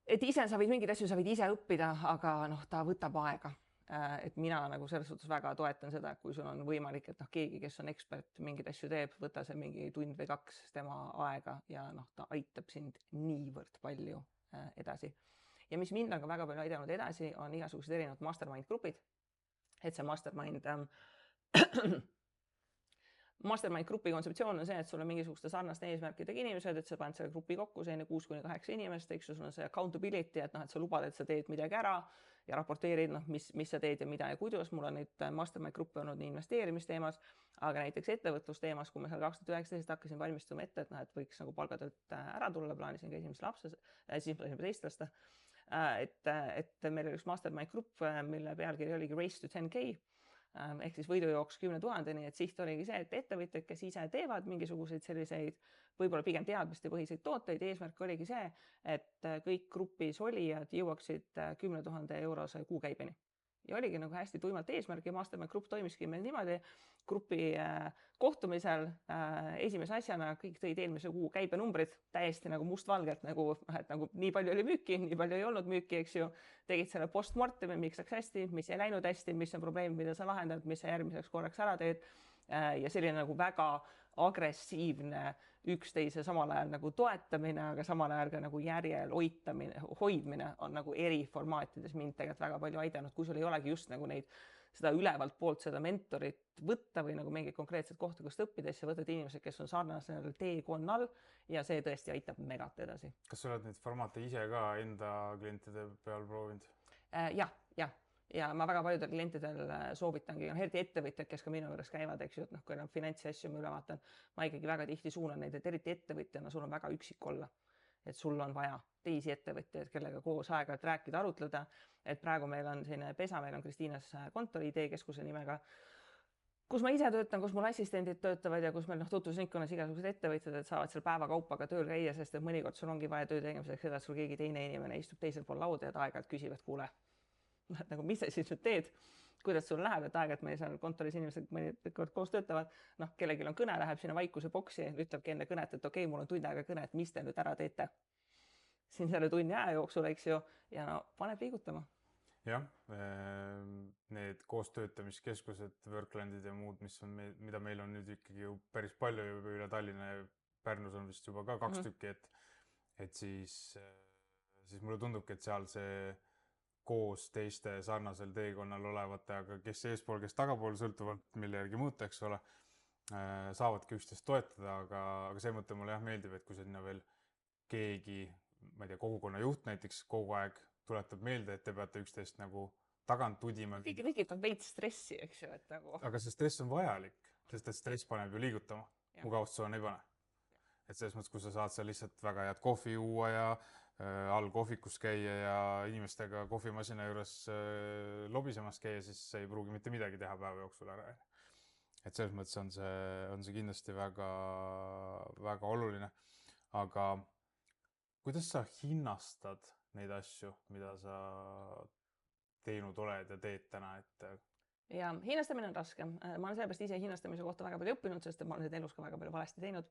Et ise sa võid mingeid asju, sa võid ise õppida, aga ta võtab aega. Et mina nagu selles suhtes väga toetan seda, kui sul on võimalik, et keegi, kes on ekspert, mingeid asju teeb, võta see mingi tund või 2 tema aega ja ta aitab sind niivõrd palju edasi. Ja mis mind on ka väga palju aidanud edasi, on igasugused erinevad mastermind grupid. Et see mastermind grupi kontseptsioon on see, et sul on mingisuguste sarnaste eesmärkidega inimesed, et sa paned selle grupi kokku, see 6-8 inimest, eks sul on see accountability, et sa lubad, et sa teed midagi ära ja raporteerid, mis sa teed ja mida ja kuidas. Mul on neid mastermind gruppe olnud nii investeerimisteemas, aga näiteks ettevõtlusteemas, kui ma seal 2019 hakkasin valmistuma ette, et võiks nagu palgatöölt ära tulla, plaanisin ka esimese lapse, siis plaanisin teist lasta. Et meil oli üks mastermind grupp, mille pealkiri oligi Race to 10K. Ehk siis võidujooks 10 000, nii et siht oligi see, et ettevõtjad, kes ise teevad mingisuguseid selliseid võib-olla pigem teadmiste põhiseid tooteid, eesmärk oligi see, et kõik grupis olijad jõuaksid 10 000 eurose kuukäibeni. Ja oligi nagu hästi tuimalt eesmärk ja mastermind grupp toimiski meil niimoodi. Grupi kohtumisel esimese asjana kõik tõid eelmise kuu käibenumbrid täiesti nagu mustvalgelt, nagu nii palju oli müüki, nii palju ei olnud müüki, eks ju. Tegid selle postmortemi, miks läks hästi, mis ei läinud hästi, mis on probleem, mida sa lahendad, mis sa järgmiseks korraks ära teed. Ja selline nagu väga agressiivne üksteise samal ajal nagu toetamine, aga samal ajal ka nagu järjel hoidmine on nagu eri formaatides mind tegelikult väga palju aidanud, kui sul ei olegi just nagu seda ülevalt poolt seda mentorit võtta või nagu mingid konkreetsed kohta, kust õppida, siis sa võtad inimesed, kes on sarnasel teekonnal ja see tõesti aitab megat edasi. Kas sa oled neid formaate ise ka enda klientide peal proovinud? Ja ma väga paljudel klientidel soovitangi, eriti ettevõtjad, kes ka minu juures käivad, eks ju, et kui enam finantsasju ma üle vaatan, ma ikkagi väga tihti suunan neid, et eriti ettevõtjana sul on väga üksik olla. Et sul on vaja teisi ettevõtjaid, kellega koos aega rääkida, arutleda. Et praegu meil on selline pesa, meil on Kristiinas kontori ID-keskuse nimega, kus ma ise töötan, kus mul assistendid töötavad ja kus meil tutvusringkonnas igasugused ettevõtjad, et saavad seal päevakaupaga tööl käia, sest et mõnikord sul ongi vaja töö tegemiseks seda, et sul keegi teine inimene istub teisel pool lauda ja aeg-ajalt küsib, et kuule, nagu mis sa siis nüüd teed, kuidas sul läheb, et aeg-ajalt meil seal kontoris inimesed mõnikord koos töötavad, kellelgi on kõne, läheb sinna vaikuse boksi, ütlebki enne kõnet, et okei, mul on tund aega kõne, et mis te nüüd ära teete siin selle tunni aja jooksul, eks ju, ja paneb liigutama. Jah, need koostöötamiskeskused, Worklandid ja muud, mida meil on nüüd ikkagi päris palju juba üle Tallinna ja Pärnus on vist juba ka 2 tükki, et siis mulle tundubki, et seal see koos teiste sarnasel teekonnal olevate, aga kes eespool, kes tagapool sõltuvalt, mille järgi mõõta, eks ole, saavadki üksteist toetada, aga see mõte mulle meeldib, et kui sinna veel keegi, ma ei tea, kogukonna juht näiteks kogu aeg tuletab meelde, et te peate üksteist nagu tagant tudima. Kõigil on veits stressi, eks ju, et nagu. Aga see stress on vajalik, sest et stress paneb ju liigutama, mugavustsoon ei pane. Et selles mõttes, kui sa saad seal lihtsalt väga head kohvi juua ja all kohvikus käia ja inimestega kohvimasina juures lobisemas käia, siis sa ei pruugi mitte midagi teha päeva jooksul ära. Et selles mõttes on see kindlasti väga, väga oluline. Aga kuidas sa hinnastad neid asju, mida sa teinud oled ja teed täna, et Ja hinnastamine on raske. Ma olen sellepärast ise hinnastamise kohta väga palju õppinud, sest ma olen seda elus ka väga palju valesti teinud.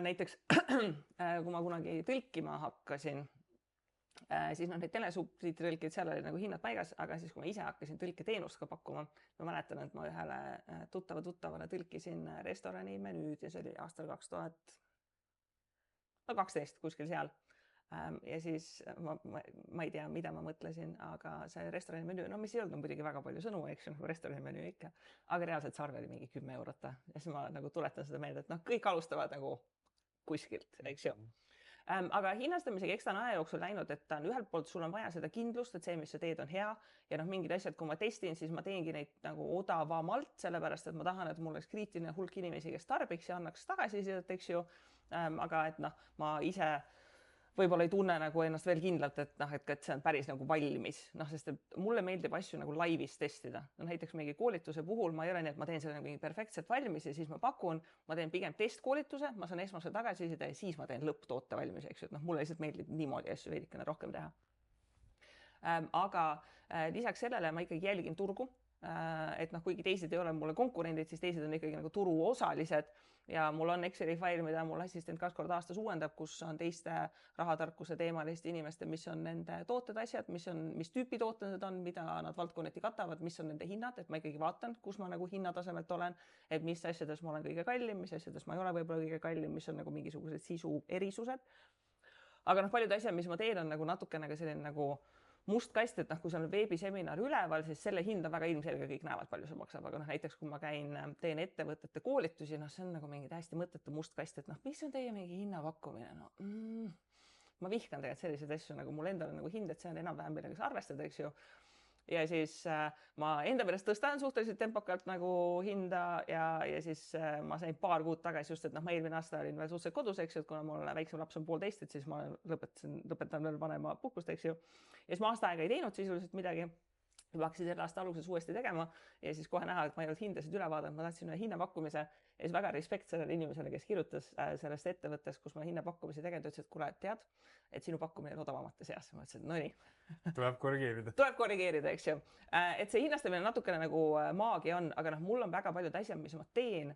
Näiteks, kui ma kunagi tõlkima hakkasin, siis neid telesubtiitritõlkid, seal oli nagu hinnad paigas, aga siis kui ma ise hakkasin tõlketeenust ka pakkuma, ma mäletan, et ma ühele tuttavale tõlkisin restorani menüüd ja see oli aastal 2012 kuskil seal. Ja siis ma ei tea, mida ma mõtlesin, aga see restorani menüü, no mis ei olnud muidugi väga palju sõnu, eks ju, restorani menüü ikka, aga reaalselt see arve oli mingi 10 eurot. Ja siis ma nagu tuletan seda meelde, et kõik alustavad nagu kuskilt, eks ju. Aga hinnastamisega eks ta on aja jooksul läinud, et ta on ühelt poolt, sul on vaja seda kindlust, et see, mis sa teed, on hea ja mingid asjad, kui ma testin, siis ma teengi neid nagu odavamalt, sellepärast, et ma tahan, et mul oleks kriitiline hulk inimesi, kes tarbiks ja annaks tagasisidet, eks ju. Aga et ma ise võib-olla ei tunne nagu ennast veel kindlalt, et see on päris nagu valmis, sest mulle meeldib asju nagu laivis testida. Näiteks mingi koolituse puhul ma ei ole nii, et ma teen selle mingi perfektselt valmis ja siis ma pakun, ma teen pigem testkoolituse, ma saan esmase tagasiside ja siis ma teen lõpptoote valmis, eks ju, et mulle lihtsalt meeldib niimoodi asju veidikene rohkem teha. Aga lisaks sellele ma ikkagi jälgin turgu, et kuigi teised ei ole mulle konkurendid, siis teised on ikkagi nagu turuosalised ja mul on Exceli fail, mida mul assistent 2 korda aastas uuendab, kus on teiste rahatarkuse teemaliste inimeste, mis on nende tooted, asjad, mis tüüpi tooted on, mida nad valdkonneti katavad, mis on nende hinnad, et ma ikkagi vaatan, kus ma nagu hinnatasemelt olen, et mis asjades ma olen kõige kallim, mis asjades ma ei ole võib-olla kõige kallim, mis on nagu mingisugused sisu erisused. Aga paljud asjad, mis ma teen, on nagu natukene selline nagu must kast, et kui see on veebiseminar üleval, siis selle hinda väga ilmselge kõik näevad, palju see maksab. Aga näiteks, kui ma teen ettevõtete koolitusi, see on nagu mingi täiesti mõttetu must kast, et mis on teie mingi hinnapakkumine? Ma vihkan tegelikult selliseid asju, nagu mul endale nagu hind, et see on enam-vähem millega sa arvestad, eks ju. Ja siis ma enda meelest tõstan suhteliselt tempokalt nagu hinda ja siis ma sain paar kuud tagasi just, et ma eelmine aasta olin veel suhteliselt kodus, eks ju, et kuna mul väiksem laps on 1,5, et siis ma lõpetan veel vanema puhkust, eks ju. Ja siis ma aasta aega ei teinud sisuliselt midagi. Ma hakkasin selle aasta alguses uuesti tegema ja siis kohe näha, et ma ei olnud hindasid üle vaadanud, ma tahtsin ühe hinnapakkumise ja siis väga respekt sellele inimesele, kes kirjutas sellest ettevõttest, kus ma hinnapakkumise tegelikult ütles, et kuule, tead, et sinu pakkumine on odavamate seas. Ma ütlesin, et no nii. Tuleb korrigeerida. Tuleb korrigeerida, eks ju. Et see hinnastamine natukene nagu maagia on, aga mul on väga paljud asjad, mis ma teen.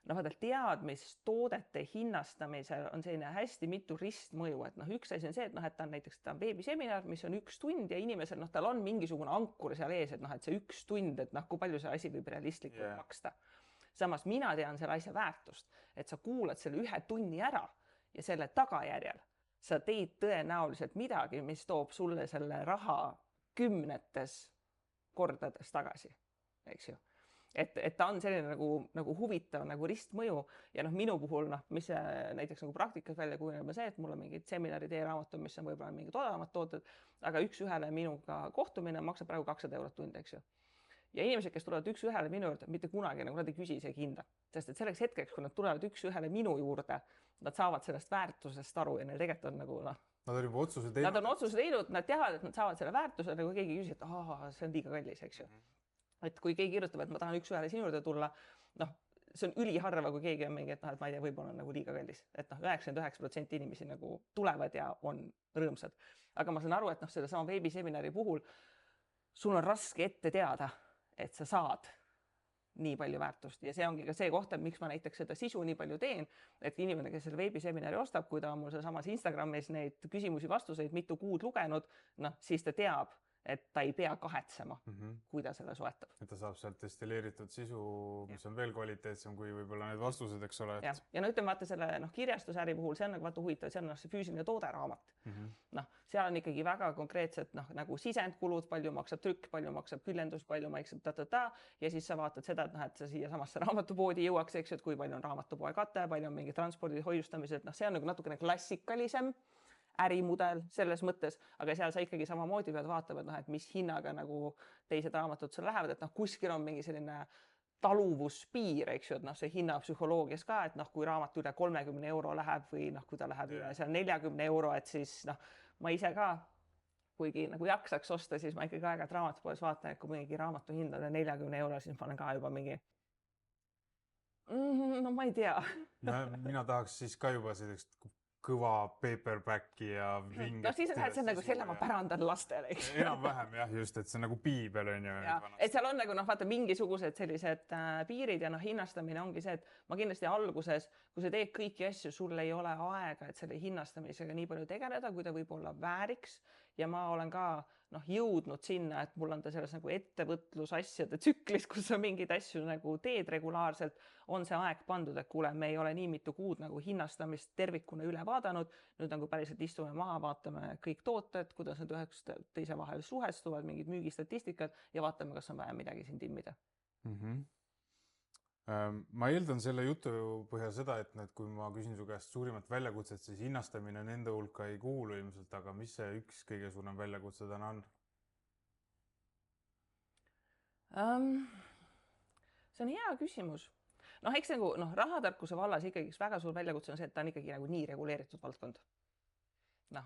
Teadmistoodete hinnastamisel on selline hästi mitu ristmõju, et üks asi on see, et ta on näiteks veebiseminar, mis on 1 tund ja inimesel tal on mingisugune ankur seal ees, et see 1 tund, et kui palju see asi võib realistlikult maksta. Samas mina tean selle asja väärtust, et sa kuulad selle 1 tunni ära ja selle tagajärjel sa teed tõenäoliselt midagi, mis toob sulle selle raha 10 kordades tagasi, eks ju. Et ta on selline nagu huvitav nagu ristmõju ja minu puhul, mis näiteks nagu praktikas välja kujuneb see, et mul on mingid seminarid e-raamatud, mis on võib-olla mingid odavamad tooted, aga 1-1 minuga kohtumine maksab praegu 200 eurot tund, eks ju. Ja inimesed, kes tulevad 1-1 minu juurde, mitte kunagi nad ei küsi isegi hinda, sest et selleks hetkeks, kui nad tulevad 1-1 minu juurde, nad saavad sellest väärtusest aru ja neil tegelikult on nagu Nad on juba otsuse teinud. Nad on otsuse teinud, nad teavad, et nad saavad selle väärtuse, nagu keegi küsis, et see on liiga kallis, eks ju. Et kui keegi kirjutab, et ma tahan 1-1 sinu juurde tulla, see on üliharva, kui keegi on mingi, et ma ei tea, võib-olla on nagu liiga kallis. Et 99% inimesi nagu tulevad ja on rõõmsad. Aga ma saan aru, et selle sama veebiseminari puhul sul on raske ette teada, et sa saad nii palju väärtust ja see ongi ka see koht, et miks ma näiteks seda sisu nii palju teen, et inimene, kes selle veebiseminari ostab, kui ta on mul samas Instagramis neid küsimusi-vastuseid mitu kuud lugenud, siis ta teab, et ta ei pea kahetsema, kui ta selle soetab. Et ta saab sealt destilleeritud sisu, mis on veel kvaliteetsem kui võib-olla need vastused, eks ole. Ja ütleme, vaata selle kirjastusäri puhul, see on vaata huvitav, see on see füüsiline tooderaamat. Seal on ikkagi väga konkreetselt nagu sisendkulud, palju maksab trükk, palju maksab küljendus, palju maksab ja siis sa vaatad seda, et sa siia samasse raamatupoodi jõuaks, eks, et kui palju on raamatupoe kate, palju on mingi transpordi hoiustamised, see on nagu natukene klassikalisem ärimudel selles mõttes, aga seal sa ikkagi samamoodi pead vaatama, et mis hinnaga nagu teised raamatud seal lähevad, et kuskil on mingi selline taluvuspiir, eks ju, et see hinnapsühholoogias ka, et kui raamat üle 30 euro läheb või kui ta läheb üle seal 40 euro, et siis ma ise ka, kuigi nagu jaksaks osta, siis ma ikkagi aeg-ajalt raamatupoes vaatan, et kui mingi raamatu hind on 40 euro, siis ma olen ka juba mingi no ma ei tea. Mina tahaks siis ka juba sellist kõva paperbacki ja vinget. No siis on see nagu selle ma pärandan lastele, eks. Enam-vähem jah, just, et see on nagu piibel on ju. Et seal on nagu vaata mingisugused sellised piirid ja hinnastamine ongi see, et ma kindlasti alguses, kui sa teed kõiki asju, sul ei ole aega, et selle hinnastamisega nii palju tegeleda, kui ta võib olla vääriks. Ja ma olen ka jõudnud sinna, et mul on ta selles nagu ettevõtlusasjade tsüklis, kus sa mingeid asju nagu teed regulaarselt, on see aeg pandud, et kuule, me ei ole nii mitu kuud nagu hinnastamist tervikuna üle vaadanud. Nüüd nagu päriselt istume maha, vaatame kõik tooted, kuidas need üheks teise vahel suhestuvad, mingid müügistatistikad ja vaatame, kas on vaja midagi siin timmida. Ma eeldan selle jutu põhjal seda, et kui ma küsin su käest suurimat väljakutset, siis hinnastamine nende hulka ei kuulu ilmselt, aga mis see üks kõige suurem väljakutse täna on? See on hea küsimus. Eks nagu rahatarkuse vallas ikkagi väga suur väljakutse on see, et ta on ikkagi nagu nii reguleeritud valdkond.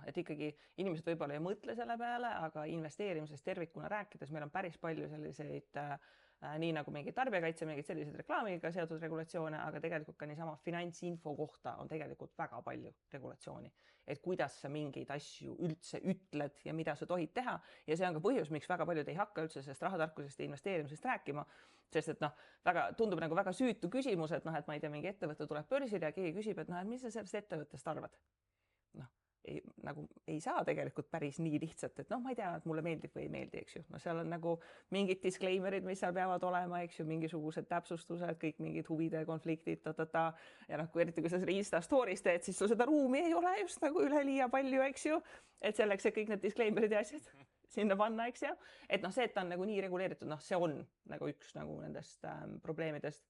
Et ikkagi inimesed võib-olla ei mõtle selle peale, aga investeerimisest tervikuna rääkides meil on päris palju selliseid nii nagu mingid tarbijakaitse, mingid sellised reklaamiga seotud regulatsioone, aga tegelikult ka niisama finantsinfo kohta on tegelikult väga palju regulatsiooni. Et kuidas sa mingeid asju üldse ütled ja mida sa tohid teha. Ja see on ka põhjus, miks väga paljud ei hakka üldse sellest rahatarkusest ja investeerimisest rääkima, sest et tundub nagu väga süütu küsimus, et ma ei tea, mingi ettevõte tuleb börsile ja keegi küsib, et mis sa sellest ettevõttest arvad? Ei saa tegelikult päris nii lihtsalt, et ma ei tea, et mulle meeldib või ei meeldi, eks ju. Seal on nagu mingid disclaimerid, mis seal peavad olema, eks ju, mingisugused täpsustused, kõik mingid huvide konfliktid, ja kui eriti kui sa selle Insta stories teed, siis sul seda ruumi ei ole just nagu üleliia palju, eks ju, et selleks, et kõik need disclaimerid ja asjad sinna panna, eks ju. Et see, et ta on nagu nii reguleeritud, see on nagu üks nagu nendest probleemidest.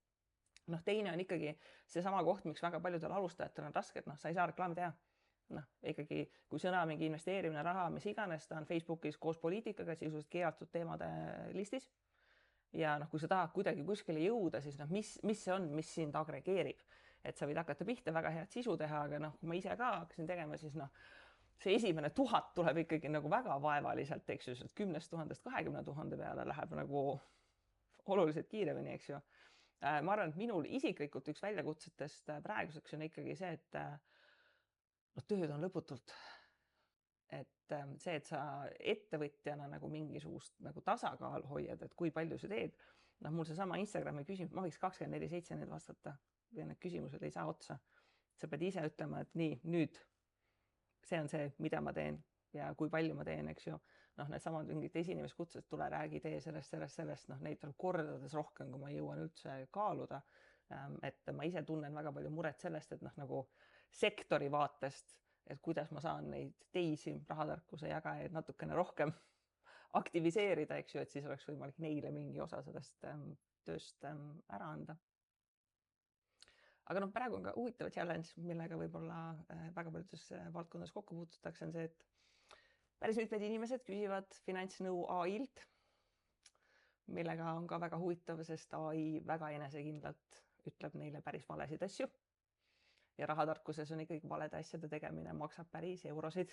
Teine on ikkagi seesama koht, miks väga paljudel alustajatel on raske, et sa ei saa reklaami teha. Ikkagi kui sõna mingi investeerimine raha, mis iganes, ta on Facebookis koos poliitikaga sisuliselt keelatud teemade listis. Ja kui sa tahad kuidagi kuskile jõuda, siis mis see on, mis sind agregeerib. Et sa võid hakata pihta väga head sisu teha, aga kui ma ise ka hakkasin tegema, siis see esimene 1000 tuleb ikkagi nagu väga vaevaliselt, eks ju, 10 000 20 000 peale läheb nagu oluliselt kiiremini, eks ju. Ma arvan, et minul isiklikult üks väljakutsetest praeguseks on ikkagi see, et tööd on lõputult. Et see, et sa ettevõtjana nagu mingisugust nagu tasakaal hoiad, et kui palju sa teed. Mul seesama Instagrami küsimus, ma võiks 24/7 need vastata ja need küsimused ei saa otsa. Sa pead ise ütlema, et nii, nüüd see on see, mida ma teen ja kui palju ma teen, eks ju. Need samad mingid esinemiskutsed, tule räägi, tee sellest, neid on kordades rohkem, kui ma jõuan üldse kaaluda. Et ma ise tunnen väga palju muret sellest, et nagu sektori vaatest, et kuidas ma saan neid teisi rahatarkuse jagajaid natukene rohkem aktiviseerida, eks ju, et siis oleks võimalik neile mingi osa sellest tööst ära anda. Aga praegu on ka huvitav challenge, millega võib-olla väga paljudes valdkondades kokku puututakse, on see, et päris mitmed inimesed küsivad finantsnõu AI-lt, millega on ka väga huvitav, sest AI väga enesekindlalt ütleb neile päris valesid asju. Ja rahatarkuses on ikkagi valede asjade tegemine, maksab päris eurosid.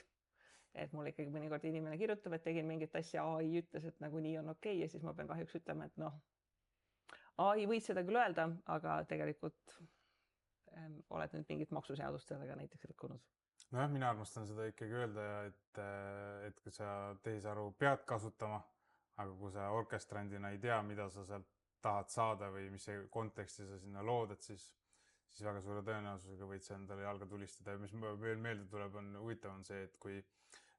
Et mul ikkagi mõnikord inimene kirjutab, et tegin mingit asja, AI ütles, et nagu nii on okei, ja siis ma pean kahjuks ütlema, et AI võid seda küll öelda, aga tegelikult oled nüüd mingit maksuseadust sellega näiteks rikkunud. Mina armastan seda ikkagi öelda, et kui sa tehisaru pead kasutama, aga kui sa orkestrandina ei tea, mida sa sealt tahad saada või mis see konteksti sa sinna lood, et siis väga suure tõenäosusega võid sa endale jalga tulistada. Ja mis veel meelde tuleb, on huvitav on see, et kui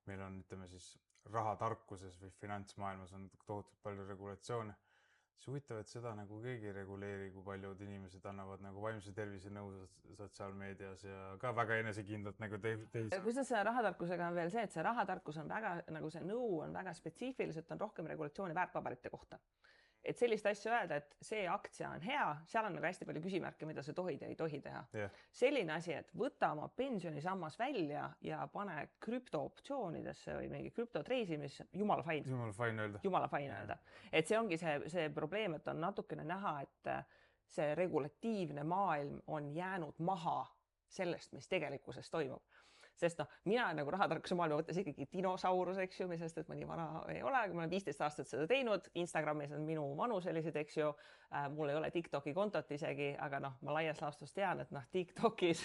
meil on, ütleme siis, rahatarkuses või finantsmaailmas on tohutult palju regulatsioone, siis huvitav, et seda nagu keegi ei reguleeri, kui paljud inimesed annavad nagu vaimse tervise nõu sotsiaalmeedias ja ka väga enesekindlalt nagu tehisarv. Kusjuures selle rahatarkusega on veel see, et see rahatarkus on väga, nagu see nõu on väga spetsiifiliselt, on rohkem regulatsiooni väärtpaberite kohta. Et sellist asja öelda, et see aktsia on hea, seal on nagu hästi palju küsimärke, mida sa tohid ja ei tohi teha. Yeah. Selline asi, et võta oma pensionisammas välja ja pane krüptooptsioonidesse või mingi krüptotreisi, mis jumala fine öelda. Et see ongi see probleem, et on natukene näha, et see regulatiivne maailm on jäänud maha sellest, mis tegelikkuses toimub. Sest mina nagu rahatarkuse maailma võttes ikkagi dinosaurus, eks ju, sest et ma nii vana ei ole, ma olen 15 aastat seda teinud, Instagramis on minu vanuselised, eks ju, mul ei ole TikToki kontot isegi, aga ma laias laastus tean, et TikTokis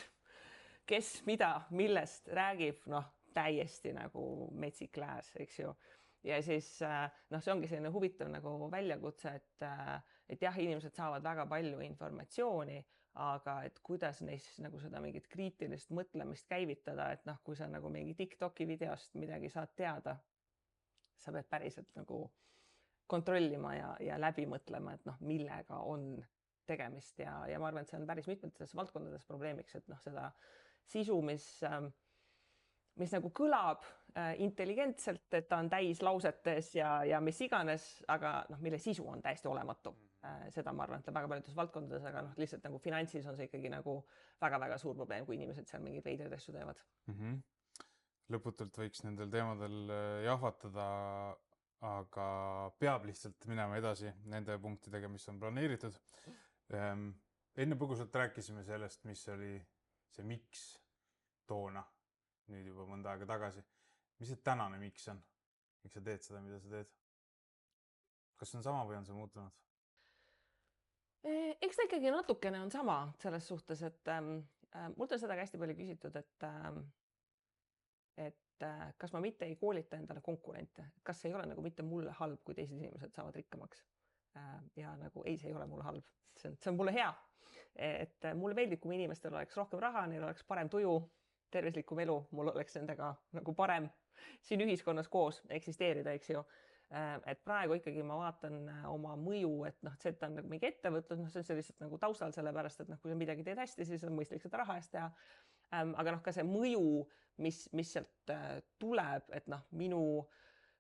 kes mida, millest räägib, noh, täiesti nagu metsik lääs, eks ju. Ja siis noh, see ongi selline huvitav nagu väljakutse, et jah, inimesed saavad väga palju informatsiooni, aga et kuidas neis nagu seda mingit kriitilist mõtlemist käivitada, et noh, kui sa nagu mingi TikToki videost midagi saad teada, sa pead päriselt nagu kontrollima ja läbi mõtlema, et noh, millega on tegemist ja ma arvan, et see on päris mitmetes valdkondades probleemiks, et noh, seda sisu, mis nagu kõlab intelligentselt, et ta on täis lausetes ja mis iganes, aga noh, mille sisu on täiesti olematu. Seda ma arvan, et väga paljudes valdkondades, aga noh, lihtsalt nagu finantsis on see ikkagi nagu väga-väga suur probleem, kui inimesed seal mingeid veidraid asju teevad. Lõputult võiks nendel teemadel jahvatada, aga peab lihtsalt minema edasi nende punktidega, mis on planeeritud. Enne põgusalt rääkisime sellest, mis oli see miks toona, nüüd juba mõnda aega tagasi. Mis see tänane miks on? Miks sa teed seda, mida sa teed? Kas see on sama või on see muutunud? Eks ta ikkagi natukene on sama selles suhtes, et mult on seda hästi palju küsitud, et kas ma mitte ei koolita endale konkurente, kas see ei ole nagu mitte mulle halb, kui teised inimesed saavad rikkamaks. Ja nagu ei, see ei ole mulle halb, see on mulle hea, et mulle meeldib, kui inimestel oleks rohkem raha, neil oleks parem tuju, tervislikum elu, mul oleks nendega nagu parem siin ühiskonnas koos eksisteerida, eks ju. Et praegu ikkagi ma vaatan oma mõju, et noh, see on nagu mingi ettevõtlus, noh, see on lihtsalt nagu taustal sellepärast, et noh, kui sa midagi teed hästi, siis on mõistlik seda raha eest teha. Aga noh, ka see mõju, mis sealt tuleb, et noh, minu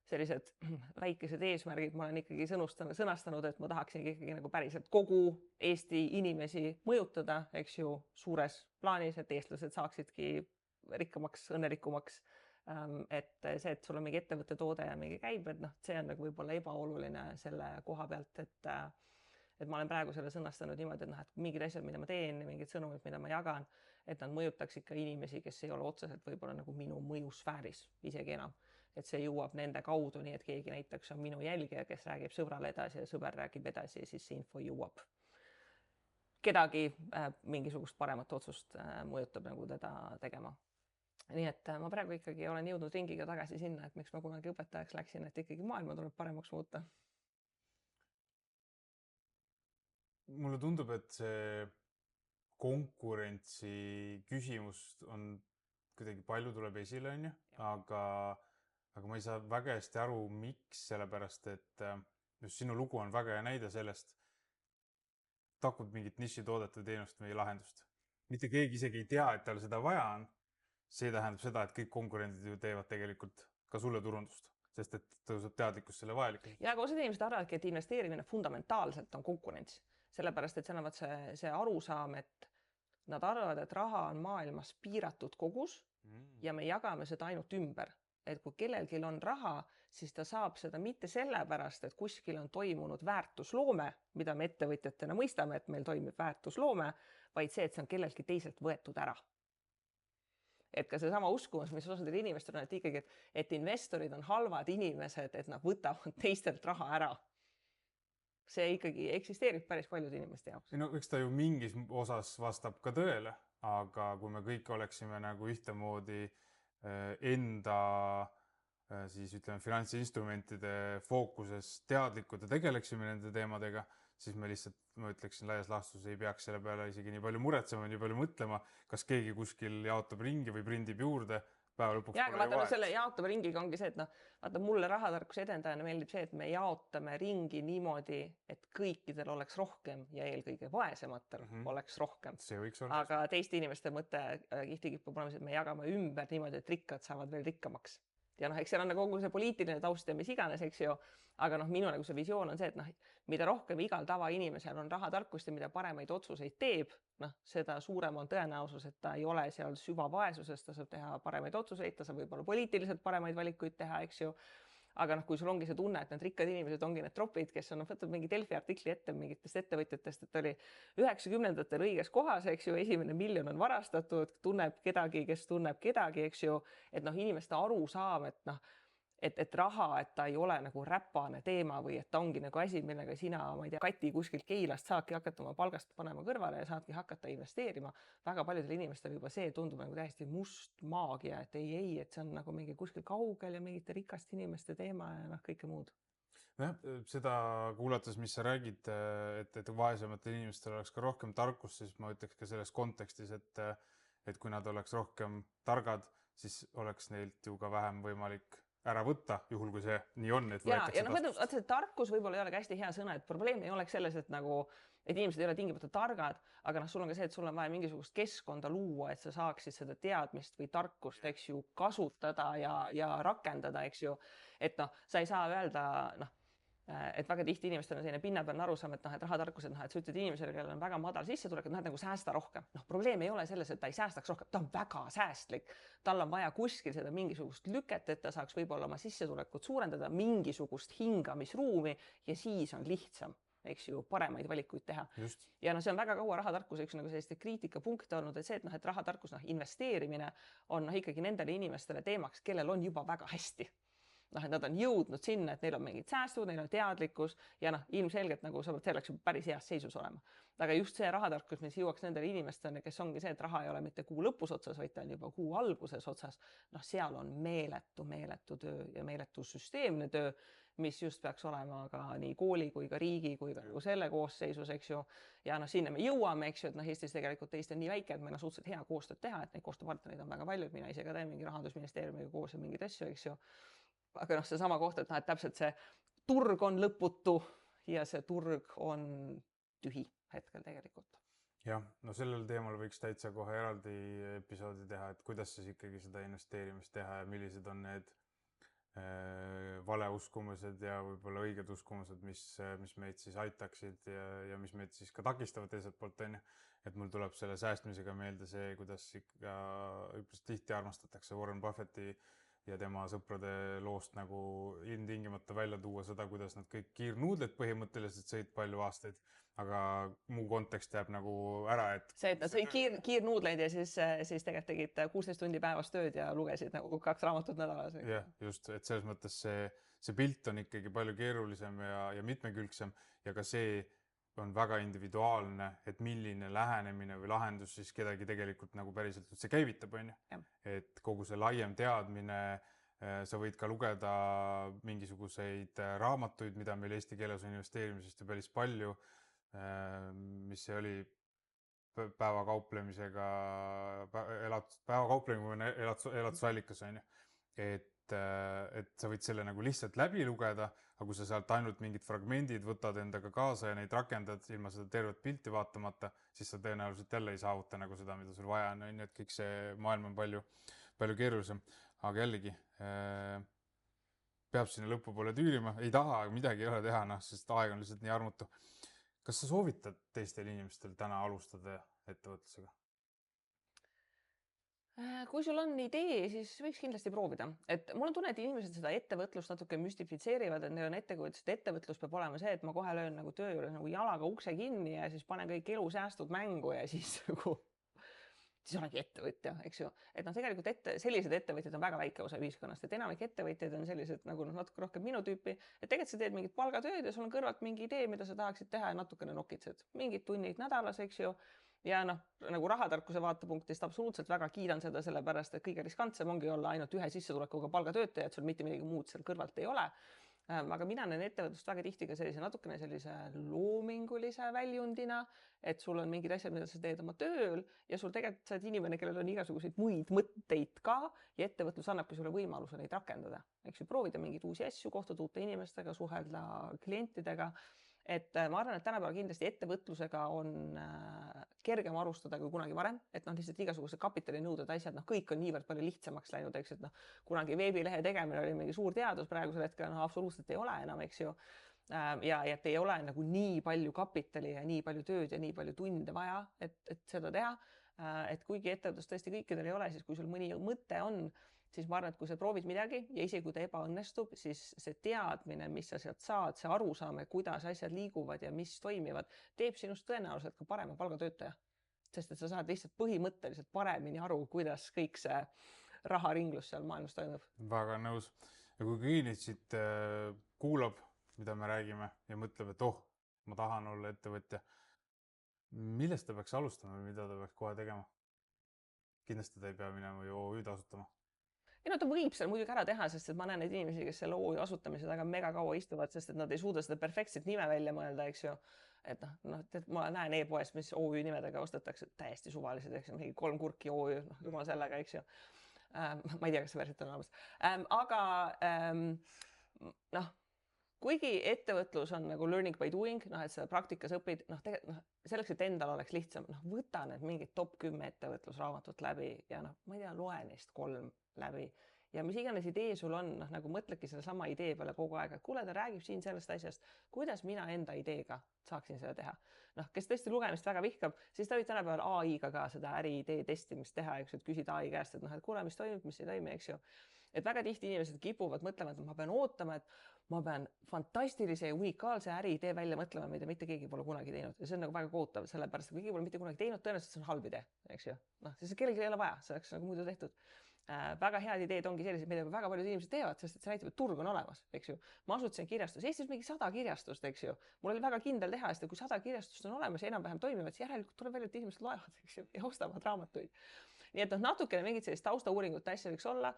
sellised väikesed eesmärgid ma olen ikkagi sõnastanud, et ma tahaksin ikkagi nagu päriselt kogu Eesti inimesi mõjutada, eks ju, suures plaanis, et eestlased saaksidki rikkamaks, õnnelikumaks. Et see, et sul on mingi ettevõtte toode ja mingi käib, et noh, see on nagu võib-olla ebaoluline selle koha pealt, et ma olen praegu selle sõnastanud niimoodi, et noh, et mingid asjad, mida ma teen, mingid sõnumid, mida ma jagan, et nad mõjutaks ikka inimesi, kes ei ole otseselt võib-olla nagu minu mõjusfääris isegi enam. Et see jõuab nende kaudu, nii et keegi näiteks on minu jälgija, kes räägib sõbrale edasi ja sõber räägib edasi ja siis see info jõuab. Kedagi mingisugust paremat otsust mõjutab nagu teda tegema. Nii et ma praegu ikkagi olen jõudnud ringiga tagasi sinna, et miks ma kunagi õpetajaks läksin, et ikkagi maailma tuleb paremaks muuta. Mulle tundub, et see konkurentsi küsimus on kuidagi palju tuleb esile, on ju, aga ma ei saa väga hästi aru, miks, sellepärast, et just sinu lugu on väga hea näide sellest, takud mingit nišitoodet või teenust või lahendust. Mitte keegi isegi ei tea, et tal seda vaja on. See tähendab seda, et kõik konkurendid ju teevad tegelikult ka sulle turundust, sest et tõuseb teadlikkus selle vajalik. Ja aga osad inimesed arvavadki, et investeerimine fundamentaalselt on konkurents. Sellepärast, et see on see arusaam, et nad arvavad, et raha on maailmas piiratud kogus ja me jagame seda ainult ümber. Et kui kellelgi on raha, siis ta saab seda mitte sellepärast, et kuskil on toimunud väärtusloome, mida me ettevõtjatena mõistame, et meil toimib väärtusloome, vaid see, et see on kellelgi teiselt võetud ära. Et ka see sama uskumus, mis osadel inimestel on, et ikkagi, et investorid on halvad inimesed, et nad võtavad teistelt raha ära. See ikkagi eksisteerib päris paljude inimeste jaoks. No, eks ta ju mingis osas vastab ka tõele, aga kui me kõik oleksime nagu ühtemoodi enda siis ütleme finantsinstrumentide fookuses teadlikud ja tegeleksime nende teemadega, siis me lihtsalt, ma ütleksin, laias laastus ei peaks selle peale isegi nii palju muretsema, nii palju mõtlema, kas keegi kuskil jaotab ringi või prindib juurde. Päeva lõpuks ja, aga vaata, selle jaotava ringiga ongi see, et noh, vaata, mulle rahatarkuse edendajana meeldib see, et me jaotame ringi niimoodi, et kõikidel oleks rohkem ja eelkõige vaesematel oleks rohkem. See võiks olla. Aga teiste inimeste mõte kihti kipub olema, et me jagame ümber niimoodi, et rikkad saavad veel rikkamaks. Ja noh, eks seal on nagu kogu see poliitiline taust ja mis iganes, eks ju, aga noh, minu nagu see visioon on see, et noh, mida rohkem igal tava inimesel on rahatarkust ja mida paremaid otsuseid teeb, noh, seda suurem on tõenäosus, et ta ei ole seal süvavaesuses, ta saab teha paremaid otsuseid, ta saab võib-olla poliitiliselt paremaid valikuid teha, eks ju. Aga noh, kui sul ongi see tunne, et need rikkad inimesed ongi need tropid, kes on võtnud mingi Delfi artikli ette mingitest ettevõtjatest, et oli 90ndatel õiges kohas, eks ju, 1 miljon on varastatud, tunneb kedagi, kes tunneb kedagi, eks ju, et noh, inimeste arusaam, et noh, et raha, et ta ei ole nagu räpane teema või et ta ongi nagu asi, millega sina, ma ei tea, Kati kuskilt Keilast saadki hakata oma palgast panema kõrvale ja saadki hakata investeerima. Väga paljudel inimestel juba see tundub nagu täiesti must maagia, et ei, et see on nagu mingi kuskil kaugel ja mingite rikaste inimeste teema ja kõike muud. Seda kuulates, mis sa räägid, et vaesematel inimestel oleks ka rohkem tarkust, siis ma ütleks ka selles kontekstis, et kui nad oleks rohkem targad, siis oleks neilt ju ka vähem võimalik ära võtta, juhul kui see nii on, et võetakse tastust. See tarkus võib-olla ei ole hästi hea sõna, et probleem ei oleks selles, et inimesed ei ole tingimata targad, aga sul on ka see, et sul on vaja mingisugust keskkonda luua, et sa saaksid seda teadmist või tarkust, eks ju, kasutada ja rakendada, eks ju. Et sa ei saa öelda, et väga tihti inimestel on selline pinnapealne arusaam, et rahatarkus, et sa ütled inimesele, kellel on väga madal sissetulek, et nagu säästa rohkem. Probleem ei ole selles, et ta ei säästaks rohkem, ta on väga säästlik. Tal on vaja kuskil seda mingisugust lüket, et ta saaks võib-olla oma sissetulekut suurendada, mingisugust hingamisruumi ja siis on lihtsam, eks ju, paremaid valikuid teha. Just. Ja see on väga kaua rahatarkus, üks nagu selliste kriitikapunkte olnud, et see, et rahatarkus, investeerimine on ikkagi nendele inimestele teemaks, kellel on juba väga hästi. Et nad on jõudnud sinna, et neil on mingid säästud, neil on teadlikkus ja ilmselgelt nagu sa pead selleks päris heas seisus olema. Aga just see rahatarkus, mis jõuaks nendele inimestele, kes ongi see, et raha ei ole mitte kuu lõpus otsas, vaid ta on juba kuu alguses otsas. Seal on meeletu töö ja meeletu süsteemne töö, mis just peaks olema ka nii kooli kui ka riigi kui ka selle koosseisus, eks ju. Ja sinna me jõuame, eks ju, et Eestis tegelikult Eesti on nii väike, et meil on suhteliselt hea koostööd teha, et neid koostööpartnereid on väga palju, et mina ise ka teen mingi rahandusministeeriumiga koos ja mingid asju, eks ju. Aga see sama koht, et täpselt see turg on lõputu ja see turg on tühi hetkel tegelikult. Jah, sellel teemal võiks täitsa kohe eraldi episoodi teha, et kuidas siis ikkagi seda investeerimist teha ja millised on need valeuskumused ja võib-olla õiged uskumused, mis meid siis aitaksid ja mis meid siis ka takistavad teiselt poolt, on ju. Et mul tuleb selle säästmisega meelde see, kuidas ikka üpris tihti armastatakse Warren Buffetti ja tema sõprade loost nagu ilmtingimata välja tuua seda, kuidas nad kõik kiirnuudled põhimõtteliselt sõid palju aastaid, aga muu kontekst jääb nagu ära, et... See, et nad sõid kiirnuudleid ja siis tegelikult tegid 16 tundi päevas tööd ja lugesid nagu 2 raamatut nädalas. Jah, just, et selles mõttes see pilt on ikkagi palju keerulisem ja mitmekülgsem ja ka see on väga individuaalne, et milline lähenemine või lahendus siis kedagi tegelikult nagu päriselt üldse käivitab, on ju. Et kogu see laiem teadmine, sa võid ka lugeda mingisuguseid raamatuid, mida meil eesti keeles on investeerimisest ju päris palju, mis see oli päevakauplemisega, päevakauplemine elatusallikas, on ju. Et sa võid selle nagu lihtsalt läbi lugeda, aga kui sa sealt ainult mingid fragmendid võtad endaga kaasa ja neid rakendad ilma seda tervet pilti vaatamata, siis sa tõenäoliselt jälle ei saavuta nagu seda, mida sul vaja on, et kõik see maailm on palju keerulisem. Aga jällegi, peab sinna lõpupoole tüürima, ei taha, midagi ei ole teha, sest aeg on lihtsalt nii armutu. Kas sa soovitad teistel inimestel täna alustada ettevõtlusega? Kui sul on idee, siis võiks kindlasti proovida. Et mul on tunne, et inimesed seda ettevõtlust natuke müstifitseerivad, et neil on ettekujutus, et ettevõtlus peab olema see, et ma kohe löön nagu töö juures nagu jalaga ukse kinni ja siis panen kõik elusäästud mängu ja siis olengi ettevõtja, eks ju. Et tegelikult sellised ettevõtjad on väga väike osa ühiskonnast, et enamik ettevõtjaid on sellised nagu natuke rohkem minu tüüpi, et tegelikult sa teed mingit palgatööd ja sul on kõrvalt mingi idee, mida sa tahaksid teha ja natukene nokitsed. Mingid tunnid nädalas, eks ju. Ja nagu rahatarkuse vaatepunktist absoluutselt väga kiidan seda, sellepärast, et kõige riskantsem ongi olla ainult ühe sissetulekuga palgatöötaja, et sul mitte midagi muud seal kõrvalt ei ole. Aga mina näen ettevõtlust väga tihti ka natukene sellise loomingulise väljundina, et sul on mingid asjad, mida sa teed oma tööl ja sul tegelikult sa oled inimene, kellel on igasuguseid muid mõtteid ka ja ettevõtlus annabki sulle võimaluse neid rakendada. Eks ju, proovida mingeid uusi asju, kohtuda uute inimestega, suhelda klientidega. Et ma arvan, et tänapäeval kindlasti ettevõtlusega on kergem alustada kui kunagi varem, et lihtsalt igasugused kapitalinõuded asjad, kõik on niivõrd palju lihtsamaks läinud, eks, et kunagi veebilehe tegemine oli mingi suur teadus, praegusel hetkel absoluutselt ei ole enam, eks ju. Ja et ei ole nagu nii palju kapitali ja nii palju tööd ja nii palju tunde vaja, et seda teha. Et kuigi ettevõtlus tõesti kõikidel ei ole, siis kui sul mõni mõte on, siis ma arvan, et kui sa proovid midagi ja isegi kui ta ebaõnnestub, siis see teadmine, mis sa sealt saad, see arusaame, kuidas asjad liiguvad ja mis toimivad, teeb sinust tõenäoliselt ka parema palgatöötaja. Sest et sa saad lihtsalt põhimõtteliselt paremini aru, kuidas kõik see raharinglus seal maailmas toimub. Väga nõus. ja kui kliendid siit kuulab, mida me räägime ja mõtleb, et ma tahan olla ettevõtja, millest ta peaks alustama või mida ta peaks kohe tegema? Kindlasti ta ei pea minema ju OÜ-d asutama. Ja no ta võib seal muidugi ära teha, sest et ma näen neid inimesi, kes selle OÜ asutamise taga mega kaua istuvad, sest et nad ei suuda seda perfektset nime välja mõelda, eks ju. Et ma näen e-poest, mis OÜ nimedega ostetakse täiesti suvalised, eks ju, mingi 3 kurki OÜ, jumal sellega, eks ju. Ma ei tea, kas see versioon on olemas. Aga kuigi ettevõtlus on nagu learning by doing, et seda praktikas õpid, selleks, et endal oleks lihtsam, võta need mingid top 10 ettevõtlusraamatut läbi ja ma ei tea, loe neist 3 läbi. Ja mis iganes idee sul on, nagu mõtledki selle sama idee peale kogu aeg, et kuule, ta räägib siin sellest asjast, kuidas mina enda ideega saaksin seda teha. Kes tõesti lugemist väga vihkab, siis ta võib tänapäeval AI-ga ka seda äriidee testimist teha, eks, et küsida AI käest, et kuule, mis toimub, mis ei toimi, eks ju. Et väga tihti inimesed kipuvad mõtlema, et ma pean ootama, et ma pean fantastilise ja unikaalse äriidee välja mõtlema, mida mitte keegi pole kunagi teinud. Ja see on nagu väga kohutav, sellepärast, et keegi pole mitte kunagi teinud, tõenäoliselt see on halb idee, eks ju. Siis kellelgi ei ole vaja, see oleks nagu muidu tehtud. Väga head ideed ongi sellised, mida väga paljud inimesed teevad, sest et see näitab, et turg on olemas, eks ju. Ma asutasin kirjastus, Eestis mingi 100 kirjastust, eks ju. Mul oli väga kindel teha, sest kui 100 kirjastust on olemas ja enam-vähem toimivad, siis järelikult tuleb välja, et inimesed loevad, eks ju, ja ostavad raamatuid. Nii et natukene mingid sellist taustauuringute asja võiks olla.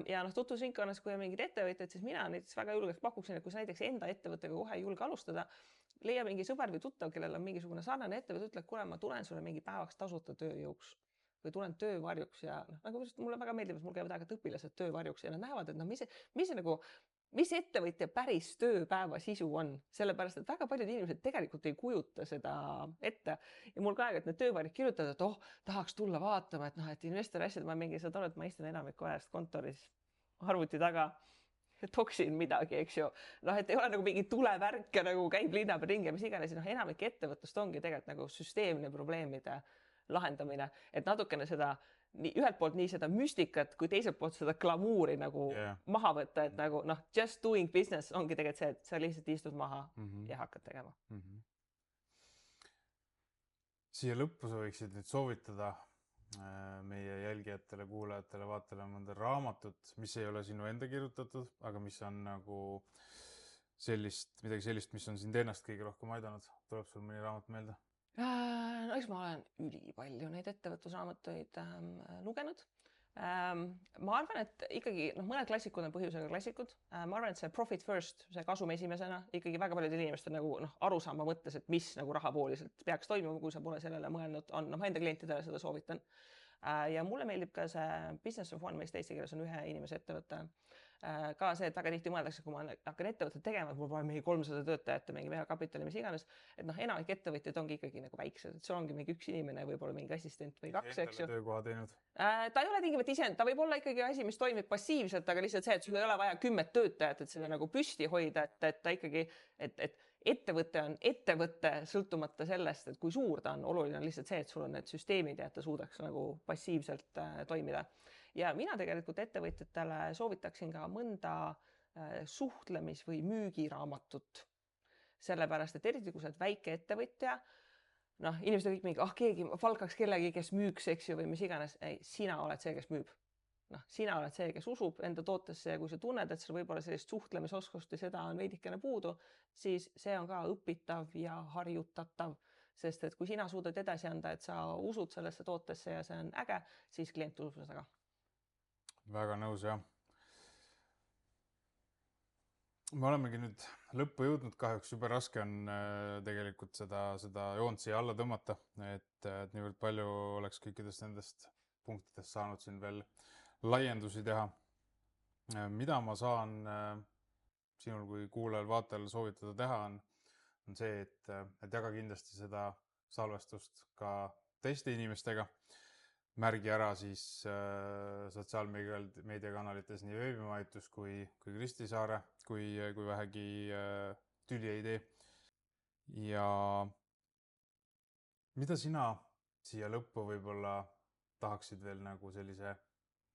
Ja tutvusringkonnas, kui on mingid ettevõtjad, siis mina näiteks väga julgelt pakuksin, et kui sa näiteks enda ettevõttega kohe ei julge alustada, leia mingi sõber või tuttav, kellel on mingisugune sarnane ettevõte, ütle, kuule, ma tulen sulle mingi päevaks tasuta tööjõuks või tulen töövarjuks ja mulle väga meeldib, et mul käivad aeg-ajalt õpilased töövarjuks ja nad näevad, et mis ettevõtja päris tööpäeva sisu on, sellepärast, et väga paljud inimesed tegelikult ei kujuta seda ette. Ja mul ka aeg, et need töövarjud kirjutavad, et tahaks tulla vaatama, et investori asjad, ma mingi saad aru, et ma istun enamiku ajast kontoris arvuti taga, toksin midagi, eks ju. Et ei ole nagu mingi tulevärk ja nagu käib linna peal ringi ja mis iganes. Enamik ettevõtlust ongi tegelikult nagu süsteemne probleemide lahendamine, et natukene seda ühelt poolt nii seda müstikat, kui teiselt poolt seda glamuuri nagu maha võtta, et nagu just doing business ongi tegelikult see, et sa lihtsalt istud maha ja hakkad tegema. Siia lõppu sa võiksid nüüd soovitada meie jälgijatele, kuulajatele, vaatajale mõnda raamatut, mis ei ole sinu enda kirjutatud, aga mis on nagu midagi sellist, mis on sind ennast kõige rohkem aidanud. Tuleb sul mõni raamat meelde? Eks ma olen ülipalju neid ettevõtlusraamatuid lugenud. Ma arvan, et ikkagi mõned klassikud on põhjusega klassikud. Ma arvan, et see profit first, see kasum esimesena, ikkagi väga paljud inimesed nagu arusaama mõttes, et mis nagu rahapooliselt peaks toimuma, kui sa pole sellele mõelnud, on ma enda klientidele seda soovitan. Ja mulle meeldib ka see Business of One, mis eesti keeles on ühe inimese ettevõte. Ka see, et väga tihti mõeldakse, kui ma hakkan ettevõtet tegema, et mul pole mingi 300 töötajat ja mingi megakapitali, mis iganes, et enamik ettevõtjad ongi ikkagi nagu väiksed, et sul ongi mingi üks inimene, võib-olla mingi assistent või 2, eks ju. Töökoha teinud? Ta ei ole tingimata ise, ta võib olla ikkagi asi, mis toimib passiivselt, aga lihtsalt see, et sul ei ole vaja 10 töötajat, et seda nagu püsti hoida, et ta ikkagi, et ettevõte on ettevõte sõltumata sellest, et kui suur ta on, oluline on lihtsalt see, et sul on need süsteemid ja et ta suudaks nagu passiivselt toimida. Ja mina tegelikult ettevõtjatele soovitaksin ka mõnda suhtlemis- või müügiraamatut. Sellepärast, et eriti kui sa oled väike ettevõtja, inimesed on kõik mingi, keegi palkaks kellegi, kes müüks, eks ju, või mis iganes. Ei, sina oled see, kes müüb. Sina oled see, kes usub enda tootesse ja kui sa tunned, et sul võib-olla sellist suhtlemisoskust ja seda on veidikene puudu, siis see on ka õpitav ja harjutatav. Sest et kui sina suudad edasi anda, et sa usud sellesse tootesse ja see on äge, siis klient usub seda ka. Väga nõus, jah. Me olemegi nüüd lõppu jõudnud kahjuks, super raske on tegelikult seda joont siia alla tõmmata, et niivõrd palju oleks kõikidest nendest punktidest saanud siin veel laiendusi teha. Mida ma saan sinul kui kuulajal, vaatajal soovitada teha on see, et jaga kindlasti seda salvestust ka teiste inimestega. Märgi ära siis sotsiaalmeediakanalites nii veebimajutus kui Kristi Saare, kui vähegi tüli ei tee. Ja mida sina siia lõppu võib-olla tahaksid veel nagu sellise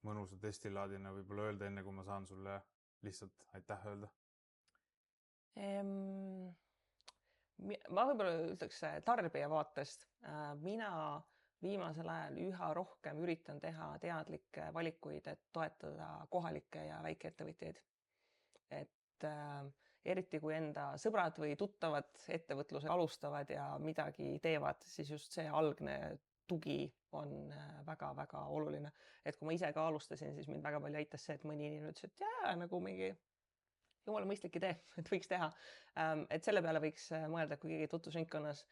mõnusa testilaadina võib-olla öelda, enne kui ma saan sulle lihtsalt aitäh öelda? Ma võib-olla ütleks tarbija vaatest. Mina viimasel ajal üha rohkem üritan teha teadlikke valikuid, et toetada kohalikke ja väikeettevõtjaid. et eriti kui enda sõbrad või tuttavad ettevõtlusega alustavad ja midagi teevad, siis just see algne tugi on väga-väga oluline. Et kui ma ise ka alustasin, siis mind väga palju aitas see, et mõni inimene ütles, et jaa, nagu mingi jumala mõistlik idee, et võiks teha. Et selle peale võiks mõelda, kui keegi tutvusringkonnas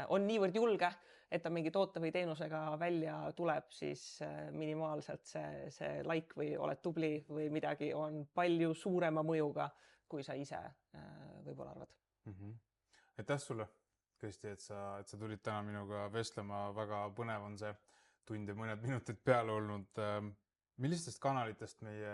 on niivõrd julge, et ta mingi toote või teenusega välja tuleb, siis minimaalselt see like või oled tubli või midagi on palju suurema mõjuga, kui sa ise võib-olla arvad. Aitäh sulle, Kristi, et sa tulid täna minuga vestlema. Väga põnev on see tund ja mõned minutid peale olnud. Millistest kanalitest meie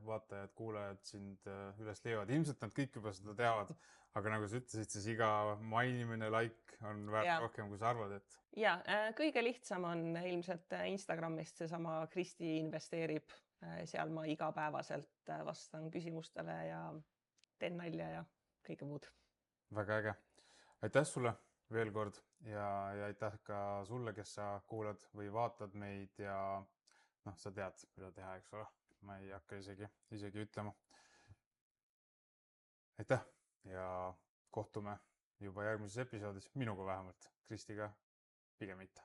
vaatajad, kuulajad sind üles leiavad? Ilmselt nad kõik juba seda teavad, aga nagu sa ütlesid, siis iga mainimine, like on väärt rohkem, kui sa arvad, et... Ja, kõige lihtsam on ilmselt Instagramist seesama Kristi investeerib. Seal ma igapäevaselt vastan küsimustele ja teen nalja ja kõike muud. Väga äge. Aitäh sulle veel kord ja aitäh ka sulle, kes sa kuulad või vaatad meid ja sa tead, mida teha, eks ole. Ma ei hakka isegi ütlema. Aitäh ja kohtume juba järgmises episoodis. Minuga vähemalt, Kristiga pigem mitte.